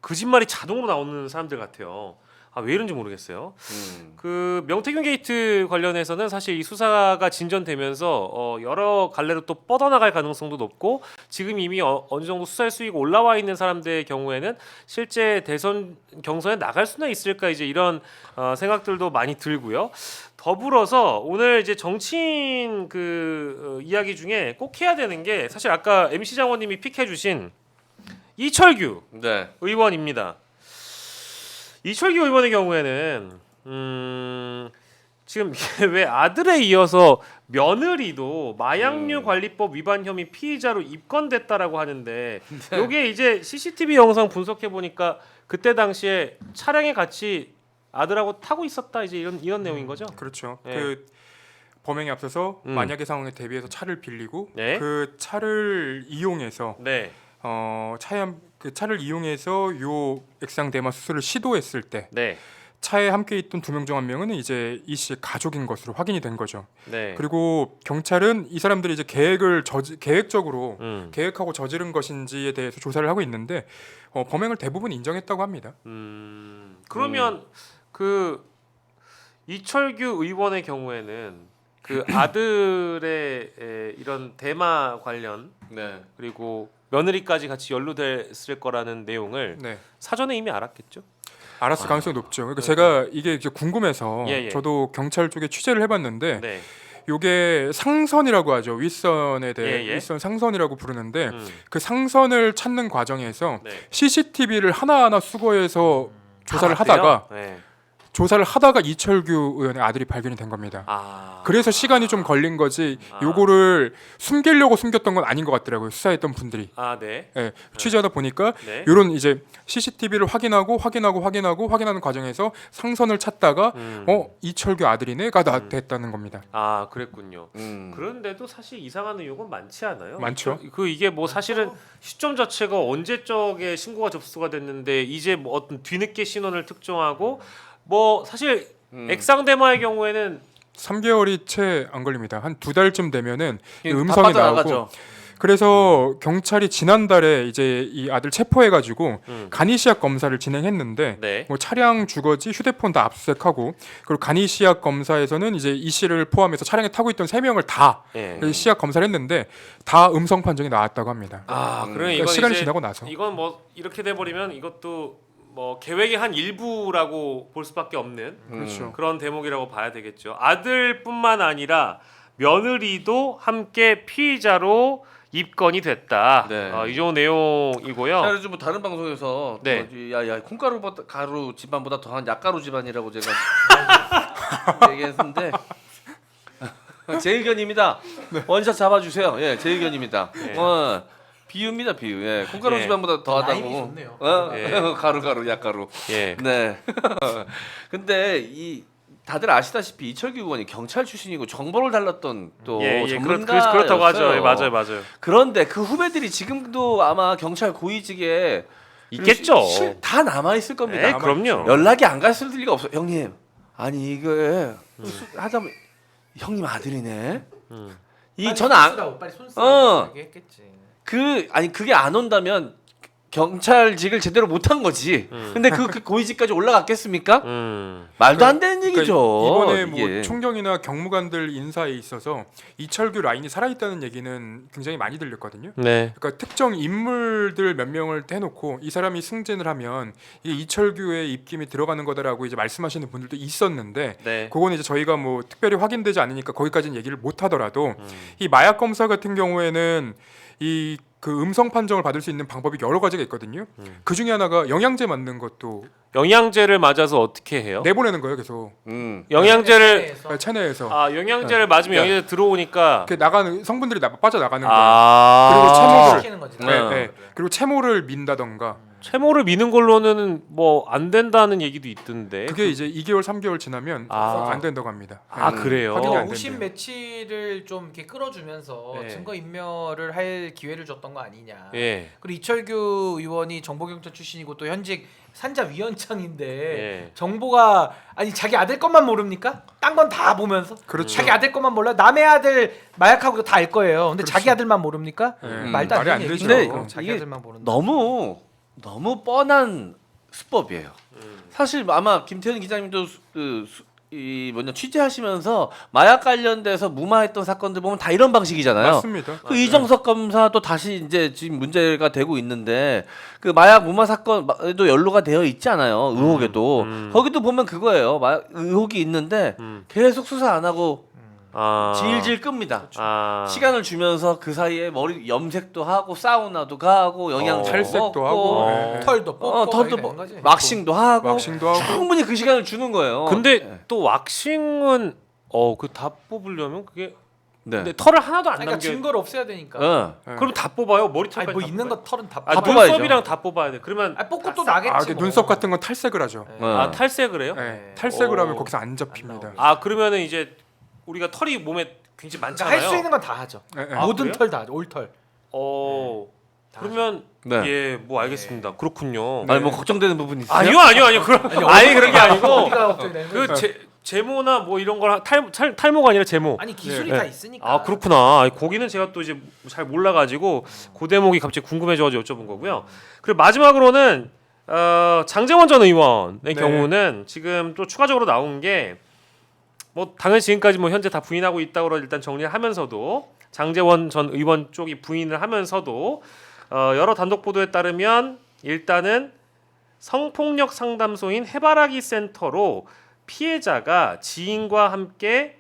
거짓말이 자동으로 나오는 사람들 같아요. 아, 왜 이런지 모르겠어요. 그 명태균 게이트 관련해서는 사실 이 수사가 진전되면서 여러 갈래로 또 뻗어나갈 가능성도 높고 지금 이미 어느 정도 수사의 수위가 올라와 있는 사람들의 경우에는 실제 대선 경선에 나갈 수나 있을까 이제 이런 생각들도 많이 들고요. 더불어서 오늘 이제 정치인 이야기 중에 꼭 해야 되는 게 사실 아까 MC 장원님이 픽해주신 이철규
네.
의원입니다. 이철규 의원의 경우에는 지금 왜 아들에 이어서 며느리도 마약류 관리법 위반 혐의 피의자로 입건됐다라고 하는데 요게 이제 CCTV 영상 분석해 보니까 그때 당시에 차량에 같이 아들하고 타고 있었다 이제 이런 내용인 거죠?
그렇죠.
네.
그 범행에 앞서서
음.
만약의 상황에 대비해서 차를 빌리고
네.
그 차를 이용해서
네,
그 차를 이용해서 요 액상 대마 수술을 시도했을 때
네,
차에 함께 있던 두 명 중 한 명은 이제 이 씨의 가족인 것으로 확인이 된 거죠.
네.
그리고 경찰은 이 사람들이 이제 계획적으로 계획하고 저지른 것인지에 대해서 조사를 하고 있는데 범행을 대부분 인정했다고 합니다.
그러면 그 이철규 의원의 경우에는 그 아들의 이런 대마 관련
네.
그리고 며느리까지 같이 연루됐을 거라는 내용을
네.
사전에 이미 알았겠죠.
알았을 가능성이 높죠. 그러니까 제가 이게 이제 궁금해서
예, 예.
저도 경찰 쪽에 취재를 해봤는데
네.
요게 상선이라고 하죠. 윗선에 대해
예, 예.
윗선 상선이라고 부르는데
음.
그 상선을 찾는 과정에서
네.
CCTV를 하나하나 수거해서 조사를
다 봤대요?
하다가
네.
조사를 하다가 이철규 의원의 아들이 발견이 된 겁니다.
아.
그래서 시간이 좀 걸린 거지.
아.
요거를 숨기려고 숨겼던 건 아닌 것 같더라고요. 수사했던 분들이.
아, 네.
예, 취재하다 보니까
네.
요런 이제 CCTV를 확인하는 과정에서 상선을 찾다가 이철규 아들이네가 됐다는 겁니다.
아, 그랬군요.
음.
그런데도 사실 이상한 의혹은 많지 않아요?
많죠.
이게 뭐 사실은 시점 자체가 언제적에 신고가 접수가 됐는데 이제 뭐 어떤 뒤늦게 신원을 특정하고 뭐 사실 액상대마의 경우에는
3개월이 채 안 걸립니다. 한 2달쯤 되면은
다
음성이
빠져나가죠.
나오고 그래서 경찰이 지난달에 이제 이 아들 체포해가지고 간이시약 검사를 진행했는데
네.
뭐 차량 주거지 휴대폰 다 압수수색하고 그리고 간이시약 검사에서는 이제 이 씨를 포함해서 차량에 타고 있던 3명을 다
예.
시약 검사를 했는데 다 음성 판정이 나왔다고 합니다.
아, 그러면
그러니까
이건
시간이
이제
지나고 나서
이건 뭐 이렇게 돼 버리면 이것도 뭐 계획의 한 일부라고 볼 수밖에 없는
그렇죠.
그런 대목이라고 봐야 되겠죠. 아들뿐만 아니라 며느리도 함께 피의자로 입건이 됐다.
네.
이 정도 내용이고요.
자, 요즘 뭐 다른 방송에서
네.
야야 콩가루 가루 집안보다 더한 약가루 집안이라고 제가 얘기했는데 제 의견입니다. 원샷 잡아주세요. 예, 제 의견입니다.
네.
비유입니다, 비유. 예, 콩가루
예.
집안보다
라임이
더하다고.
좋네요.
예.
가루 약가루.
예.
네. 근데 이 다들 아시다시피 이철규 의원이 경찰 출신이고 정보를 달랐던 또 전문가였어요.
그렇다고 하죠. 예, 맞아요.
그런데 그 후배들이 지금도 아마 경찰 고위직에
있겠죠.
다 남아 있을 겁니다.
네, 그럼요.
연락이 안 갔을 리가 없어. 형님, 아니 이거 하다 보면 형님 아들이네. 이 저는
빨리 손 쓰라고 얘기했겠지.
그게 안 온다면 경찰직을 제대로 못한 거지. 근데 그 고위직까지 올라갔겠습니까? 말도 안 되는 얘기죠.
이번에 뭐
이게.
총경이나 경무관들 인사에 있어서 이철규 라인이 살아있다는 얘기는 굉장히 많이 들렸거든요.
네.
그러니까 특정 인물들 몇 명을 해놓고 이 사람이 승진을 하면 이게 이철규의 입김이 들어가는 거다라고 이제 말씀하시는 분들도 있었는데
네.
그거는 이제 저희가 뭐 특별히 확인되지 않으니까 거기까지는 얘기를 못 하더라도 이 마약 검사 같은 경우에는 이 그 음성 판정을 받을 수 있는 방법이 여러 가지가 있거든요. 그 중에 하나가 영양제 맞는 것도
영양제를 맞아서 어떻게 해요?
내보내는 거예요, 계속
영양제를
체내에서.
영양제를 맞으면 영양제 들어오니까
그 나가는 성분들이 빠져 나가는 거예요.
그리고
체모를
시키는 거지.
그리고 체모를 민다던가.
채모를 미는 걸로는 뭐 안 된다는 얘기도 있던데.
그게 이제 2개월, 3개월 지나면 안 된다고 합니다.
그래요.
확인이 안
오심
된대요.
매치를 좀 이렇게 끌어주면서
네.
증거 인멸을 할 기회를 줬던 거 아니냐.
예.
그리고 이철규 의원이 정보경찰 출신이고 또 현직 산자위원장인데
예.
정보가 아니 자기 아들 것만 모릅니까? 딴 건 다 보면서
그렇죠.
자기 아들 것만 몰라. 남의 아들 마약하고 다 알 거예요. 근데 자기 아들만 모릅니까? 말도 안
말이 안
되는
되죠.
얘기죠.
근데
자기
이게
아들만 모른다.
너무 뻔한 수법이에요. 사실 아마 김태현 기자님도 이 뭐냐 취재하시면서 마약 관련돼서 무마했던 사건들 보면 다 이런 방식이잖아요.
맞습니다.
그 이정석 검사도 다시 이제 지금 문제가 되고 있는데 그 마약 무마 사건에도 연루가 되어 있지 않아요. 의혹에도 거기도 보면 그거예요. 마약 의혹이 있는데 계속 수사 안 하고 질질 끕니다. 시간을 주면서 그 사이에 머리 염색도 하고 사우나도 가고 영양제
탈색도 하고
털도 뽑고
털도
막 이런 거지.
왁싱도 하고
왁싱도 하고.
충분히 그 시간을 주는 거예요.
근데 또 왁싱은 그 다 뽑으려면 그게
네.
근데 털을 하나도 안
그러니까
남겨.
증거를 없애야 되니까.
그럼 다 뽑아요. 머리털까지.
아니 뭐
다
있는
뽑아요?
거 털은 다
아,
다
뽑아.
뽑아야죠.
눈썹이랑 다 뽑아야 돼. 그러면
뽑고 또 나겠지.
이렇게
뭐.
눈썹 같은 건 탈색을 하죠.
탈색을 해요?
네, 탈색을
오.
하면 거기서 안 잡힙니다.
그러면은 이제 우리가 털이 몸에 굉장히
그러니까
많잖아요.
할 수 있는 건 다 하죠.
네, 네.
모든
그래요?
털 다 하죠. 올털.
그러면
네.
뭐 알겠습니다. 그렇군요.
아니 뭐 걱정되는 부분이 있어요?
아니요. 그런 게 아니고
어디가 걱정이 되는 거야?
그 제모나 뭐 이런 걸 탈모가 아니라 제모.
아니 기술이
네.
다 있으니까.
그렇구나. 거기는 제가 또 이제 잘 몰라가지고 그 대목이 갑자기 궁금해져가지고 여쭤본 거고요. 그리고 마지막으로는 장제원 전 의원의
네.
경우는 지금 또 추가적으로 나온 게 뭐 당연히 지금까지 뭐 현재 다 부인하고 있다고 일단 정리를 하면서도 장제원 전 의원 쪽이 부인을 하면서도 여러 단독 보도에 따르면 일단은 성폭력 상담소인 해바라기 센터로 피해자가 지인과 함께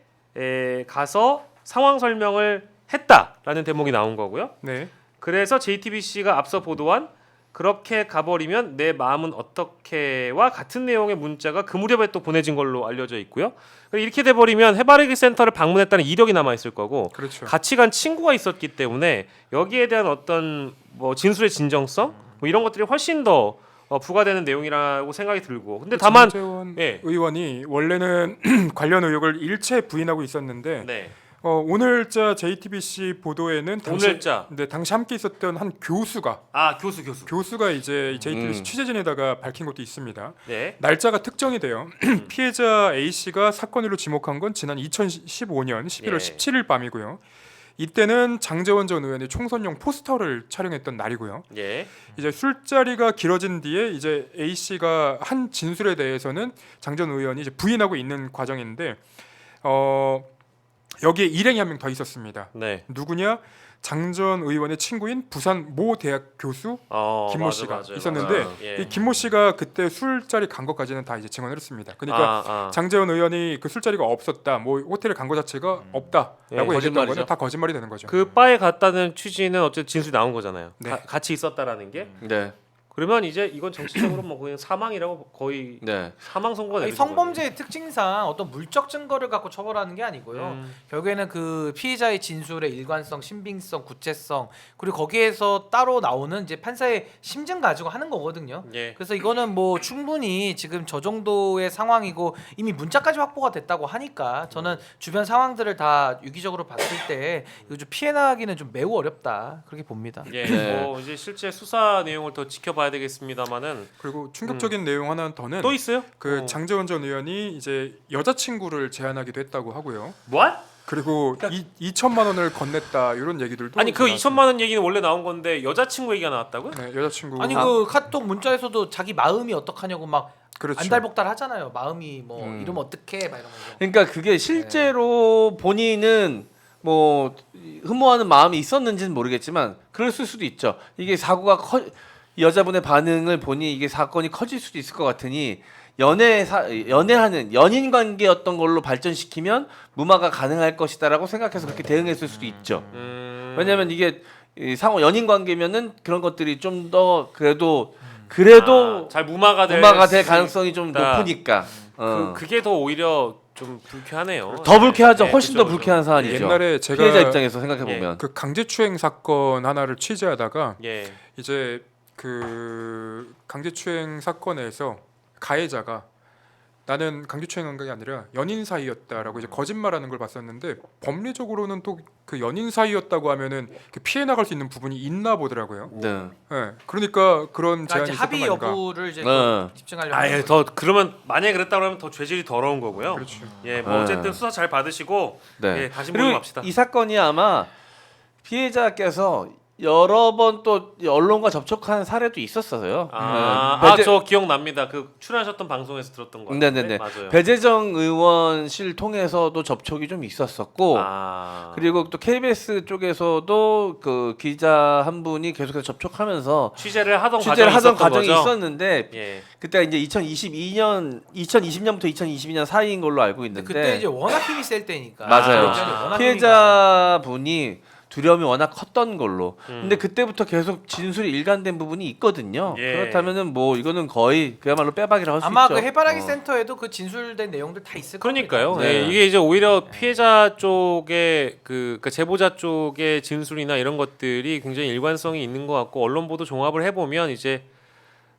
가서 상황 설명을 했다라는 대목이 나온 거고요.
네.
그래서 JTBC가 앞서 보도한 그렇게 가버리면 내 마음은 어떻게와 같은 내용의 문자가 그 무렵에 또 보내진 걸로 알려져 있고요. 이렇게 돼버리면 해바라기 센터를 방문했다는 이력이 남아 있을 거고
그렇죠.
같이 간 친구가 있었기 때문에 여기에 대한 어떤 뭐 진술의 진정성 뭐 이런 것들이 훨씬 더 부과되는 내용이라고 생각이 들고 근데 다만
장제원
예.
의원이 원래는 관련 의혹을 일체 부인하고 있었는데
네.
오늘자 JTBC 보도에는
오늘자.
당시 함께 있었던 한 교수가
교수
이제 JTBC 취재진에다가 밝힌 것도 있습니다.
네.
날짜가 특정이 돼요. 피해자 A 씨가 사건으로 지목한 건 지난 2015년 11월
예.
17일 밤이고요. 이때는 장제원 전 의원이 총선용 포스터를 촬영했던 날이고요.
예.
이제 술자리가 길어진 뒤에 이제 A 씨가 한 진술에 대해서는 장 전 의원이 이제 부인하고 있는 과정인데 여기에 일행이 한 명 더 있었습니다.
네.
누구냐? 장 전 의원의 친구인 부산 모 대학 교수 김모
맞아,
씨가
맞아요.
있었는데
맞아요. 예.
이 김모 씨가 그때 술자리 간 것까지는 다 이제 증언을 했습니다. 그러니까 장제원 의원이 그 술자리가 없었다, 뭐 호텔에 간 거 자체가 없다라고
예,
얘기했던
거짓말이죠.
거는 다 거짓말이 되는 거죠.
그 바에 갔다는 취지는 어쨌든 진술이 나온 거잖아요.
네.
같이 있었다라는 게.
네.
그러면 이제 이건 정치적으로 뭐 그냥 사망이라고 거의
네.
사망 선고가
아니,
내리는
성범죄의 특징상 어떤 물적 증거를 갖고 처벌하는 게 아니고요. 결국에는 그 피의자의 진술의 일관성, 신빙성, 구체성 그리고 거기에서 따로 나오는 이제 판사의 심증 가지고 하는 거거든요.
예.
그래서 이거는 뭐 충분히 지금 저 정도의 상황이고 이미 문자까지 확보가 됐다고 하니까 저는 주변 상황들을 다 유기적으로 봤을 때 이거 좀 피해 나가기는 좀 매우 어렵다 그렇게 봅니다.
예.
네.
뭐 이제 실제 수사 내용을 더 지켜봐야 되겠습니다만은
그리고 충격적인 내용 하나 더는
또 있어요?
그 장제원 전 의원이 이제 여자친구를 제안하기도 했다고 하고요.
뭐?
그리고 2천만 원을 건넸다 이런 얘기들도
아니 그
나왔습니다.
2천만 원 얘기는 원래 나온 건데 여자친구 얘기가 나왔다고요?
네, 여자친구
아니 그 카톡 문자에서도 자기 마음이 어떡하냐고 막
그렇죠.
안달복달 하잖아요. 마음이 뭐 이러면 어떡해 막 이러면서.
그러니까 그게 실제로 본인은 뭐 흠모하는 마음이 있었는지는 모르겠지만 그랬을 수도 있죠. 이게 사고가 여자분의 반응을 보니 이게 사건이 커질 수도 있을 것 같으니 연애하는 연인 관계였던 걸로 발전시키면 무마가 가능할 것이다라고 생각해서 그렇게 대응했을 수도 있죠. 왜냐하면 이게 이 상호 연인 관계면은 그런 것들이 좀 더 그래도
잘 무마가 될
가능성이 좀
있다.
높으니까
그게 더 오히려 좀 불쾌하네요.
더 불쾌하죠.
네,
훨씬
그쵸,
더 불쾌한 사안이죠.
옛날에 제가
피해자 입장에서 생각해 보면
그 강제추행 사건 하나를 취재하다가
예.
이제 그 강제추행 사건에서 가해자가 나는 강제추행한 게 아니라 연인 사이였다라고 이제 거짓말하는 걸 봤었는데 법리적으로는 또 그 연인 사이였다고 하면은 그 피해 나갈 수 있는 부분이 있나 보더라고요.
네.
네, 그러니까 그런
그러니까
제한이
이제
있었던
합의
거 아닌가.
여부를 이제
네.
집중하려고.
아예
하는
더 그러면 만약에 그랬다 그러면 더 죄질이 더러운 거고요.
그렇죠.
예, 뭐
네.
어쨌든 수사 잘 받으시고
네.
예, 다시
그리고
모임합시다.
이 사건이 아마 피해자께서 여러 번 또 언론과 접촉한 사례도 있었어요. 네.
저 기억납니다. 그 출연하셨던 방송에서 들었던 거.
네네네.
맞아요.
배재정 의원실 통해서도 접촉이 좀 있었었고 그리고 또 KBS 쪽에서도 그 기자 한 분이 계속해서 접촉하면서
취재를 하던
과정이
거죠?
있었는데
예.
그때 이제 2020년부터 2022년 사이인 걸로 알고 있는데
그때 이제 워낙 힘이 셀 때니까.
맞아요.
워낙
피해자분이 두려움이 워낙 컸던 걸로.
음.
근데 그때부터 계속 진술이 일관된 부분이 있거든요.
예.
그렇다면은 뭐 이거는 거의 그야말로 빼박이라고 할 수
아마
있죠.
그 해바라기 센터에도 그 진술된 내용들 다 있을 겁니다.
그러니까요.
네.
예, 이게 이제 오히려 피해자 쪽의 그러니까 제보자 쪽의 진술이나 이런 것들이 굉장히 일관성이 있는 것 같고 언론 보도 종합을 해보면 이제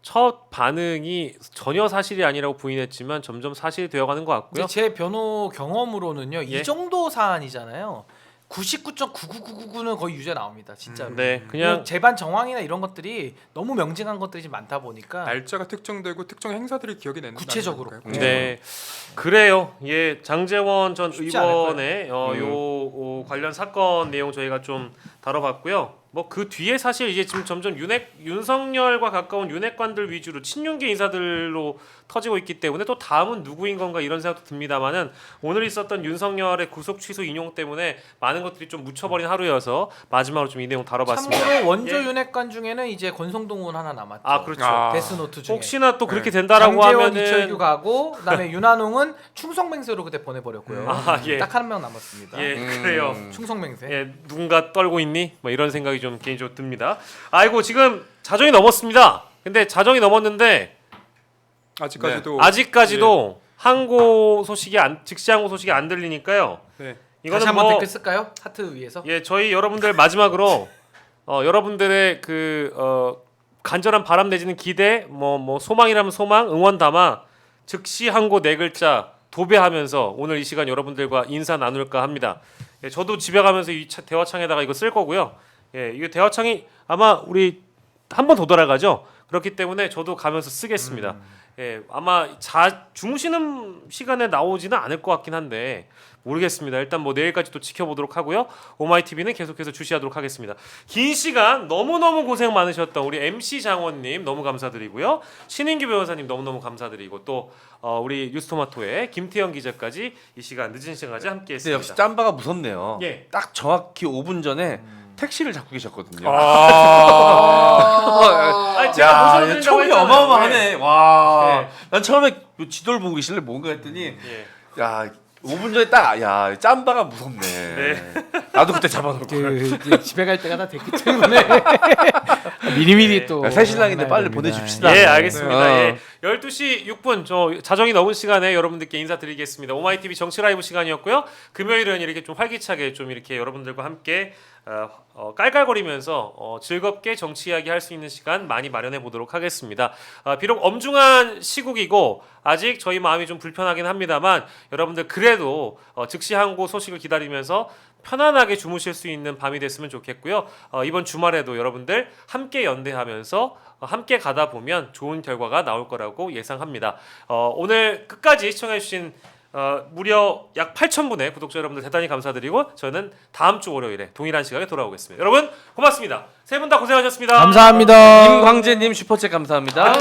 첫 반응이 전혀 사실이 아니라고 부인했지만 점점 사실이 되어가는 것 같고요.
근데 제 변호 경험으로는요.
예.
이 정도 사안이잖아요. 99.99999는 거의 유죄 나옵니다. 진짜로.
네, 그냥
재반 정황이나 이런 것들이 너무 명징한 것들이 좀 많다 보니까
날짜가 특정되고 특정 행사들이 기억이 난다는
구체적으로.
건가요?
네, 그래요. 예, 장재원 전
쉽지
의원의 요 관련 사건 내용 저희가 좀 다뤄봤고요. 뭐 그 뒤에 사실 이제 지금 점점 윤석열과 가까운 윤핵관들 위주로 친윤계 인사들로 터지고 있기 때문에 또 다음은 누구인 건가 이런 생각도 듭니다만은 오늘 있었던 윤석열의 구속 취소 인용 때문에 많은 것들이 좀 묻혀버린 하루여서 마지막으로 좀 이 내용 다뤄봤습니다.
참고로 원조
예.
윤핵관 중에는 이제 권성동 의원 하나 남았죠.
아 그렇죠.
아.
데스노트 중에.
혹시나 또 그렇게
네.
된다라고
장재원,
하면은
이철규 가고 그다음에 윤한홍은 충성맹세로 그때 보내버렸고요.
아, 예.
딱 한 명 남았습니다.
예 그래요.
충성맹세.
예, 누군가 떨고 있니? 뭐 이런 생각이 좀 개인적으로 듭니다. 아이고 지금 자정이 넘었습니다. 근데 자정이 넘었는데 아직까지도 항고 소식이 즉시 항고 소식이 안 들리니까요.
네.
다시
이거는
한번
뭐
댓글 쓸까요? 하트 위에서.
예, 저희 여러분들 마지막으로 여러분들의 간절한 바람 내지는 기대, 뭐 소망이라면 소망, 응원 담아 즉시 항고 네 글자 도배하면서 오늘 이 시간 여러분들과 인사 나눌까 합니다. 예, 저도 집에 가면서 이 대화창에다가 이거 쓸 거고요. 예, 이거 대화창이 아마 우리 한 번 더 돌아가죠. 그렇기 때문에 저도 가면서 쓰겠습니다. 예, 아마 주무시는 시간에 나오지는 않을 것 같긴 한데 모르겠습니다. 일단 뭐 내일까지 또 지켜보도록 하고요. 오마이TV는 계속해서 주시하도록 하겠습니다. 긴 시간 너무너무 고생 많으셨던 우리 MC 장원님 너무 감사드리고요. 신인규 변호사님 너무너무 감사드리고 또 우리 뉴스토마토의 김태형 기자까지 이 시간 늦은 시간까지
근데
함께했습니다.
역시 짬바가 무섭네요.
예.
딱 정확히 5분 전에 택시를 잡고 계셨거든요.
아니, 제가 모셔드린다고
야, 촉이
했잖아요.
어마어마하네. 와,
예.
난 처음에 지도를 보고 계실래 뭔가 했더니
예.
야 5분 전에 야 짬바가 무섭네.
네.
나도 그때 잡아놓을 걸.
이제 집에 갈 때가 다 됐기 때문에 미리미리
네.
또
새신랑인데 빨리
됩니다.
보내줍시다.
예, 알겠습니다.
네.
예. 12시 6분 저 자정이 넘은 시간에 여러분들께 인사드리겠습니다. 오마이TV 정치 라이브 시간이었고요. 금요일은 이렇게 좀 활기차게 좀 이렇게 여러분들과 함께 깔깔거리면서 즐겁게 정치 이야기 할 수 있는 시간 많이 마련해 보도록 하겠습니다. 비록 엄중한 시국이고 아직 저희 마음이 좀 불편하긴 합니다만 여러분들 그래도 즉시 항고 소식을 기다리면서 편안하게 주무실 수 있는 밤이 됐으면 좋겠고요. 이번 주말에도 여러분들 함께 연대하면서 함께 가다 보면 좋은 결과가 나올 거라고 예상합니다. 오늘 끝까지 시청해주신 무려 약 8,000분의 구독자 여러분들 대단히 감사드리고 저는 다음 주 월요일에 동일한 시간에 돌아오겠습니다. 여러분 고맙습니다. 세 분 다 고생하셨습니다.
감사합니다.
김광재님 슈퍼챗 감사합니다.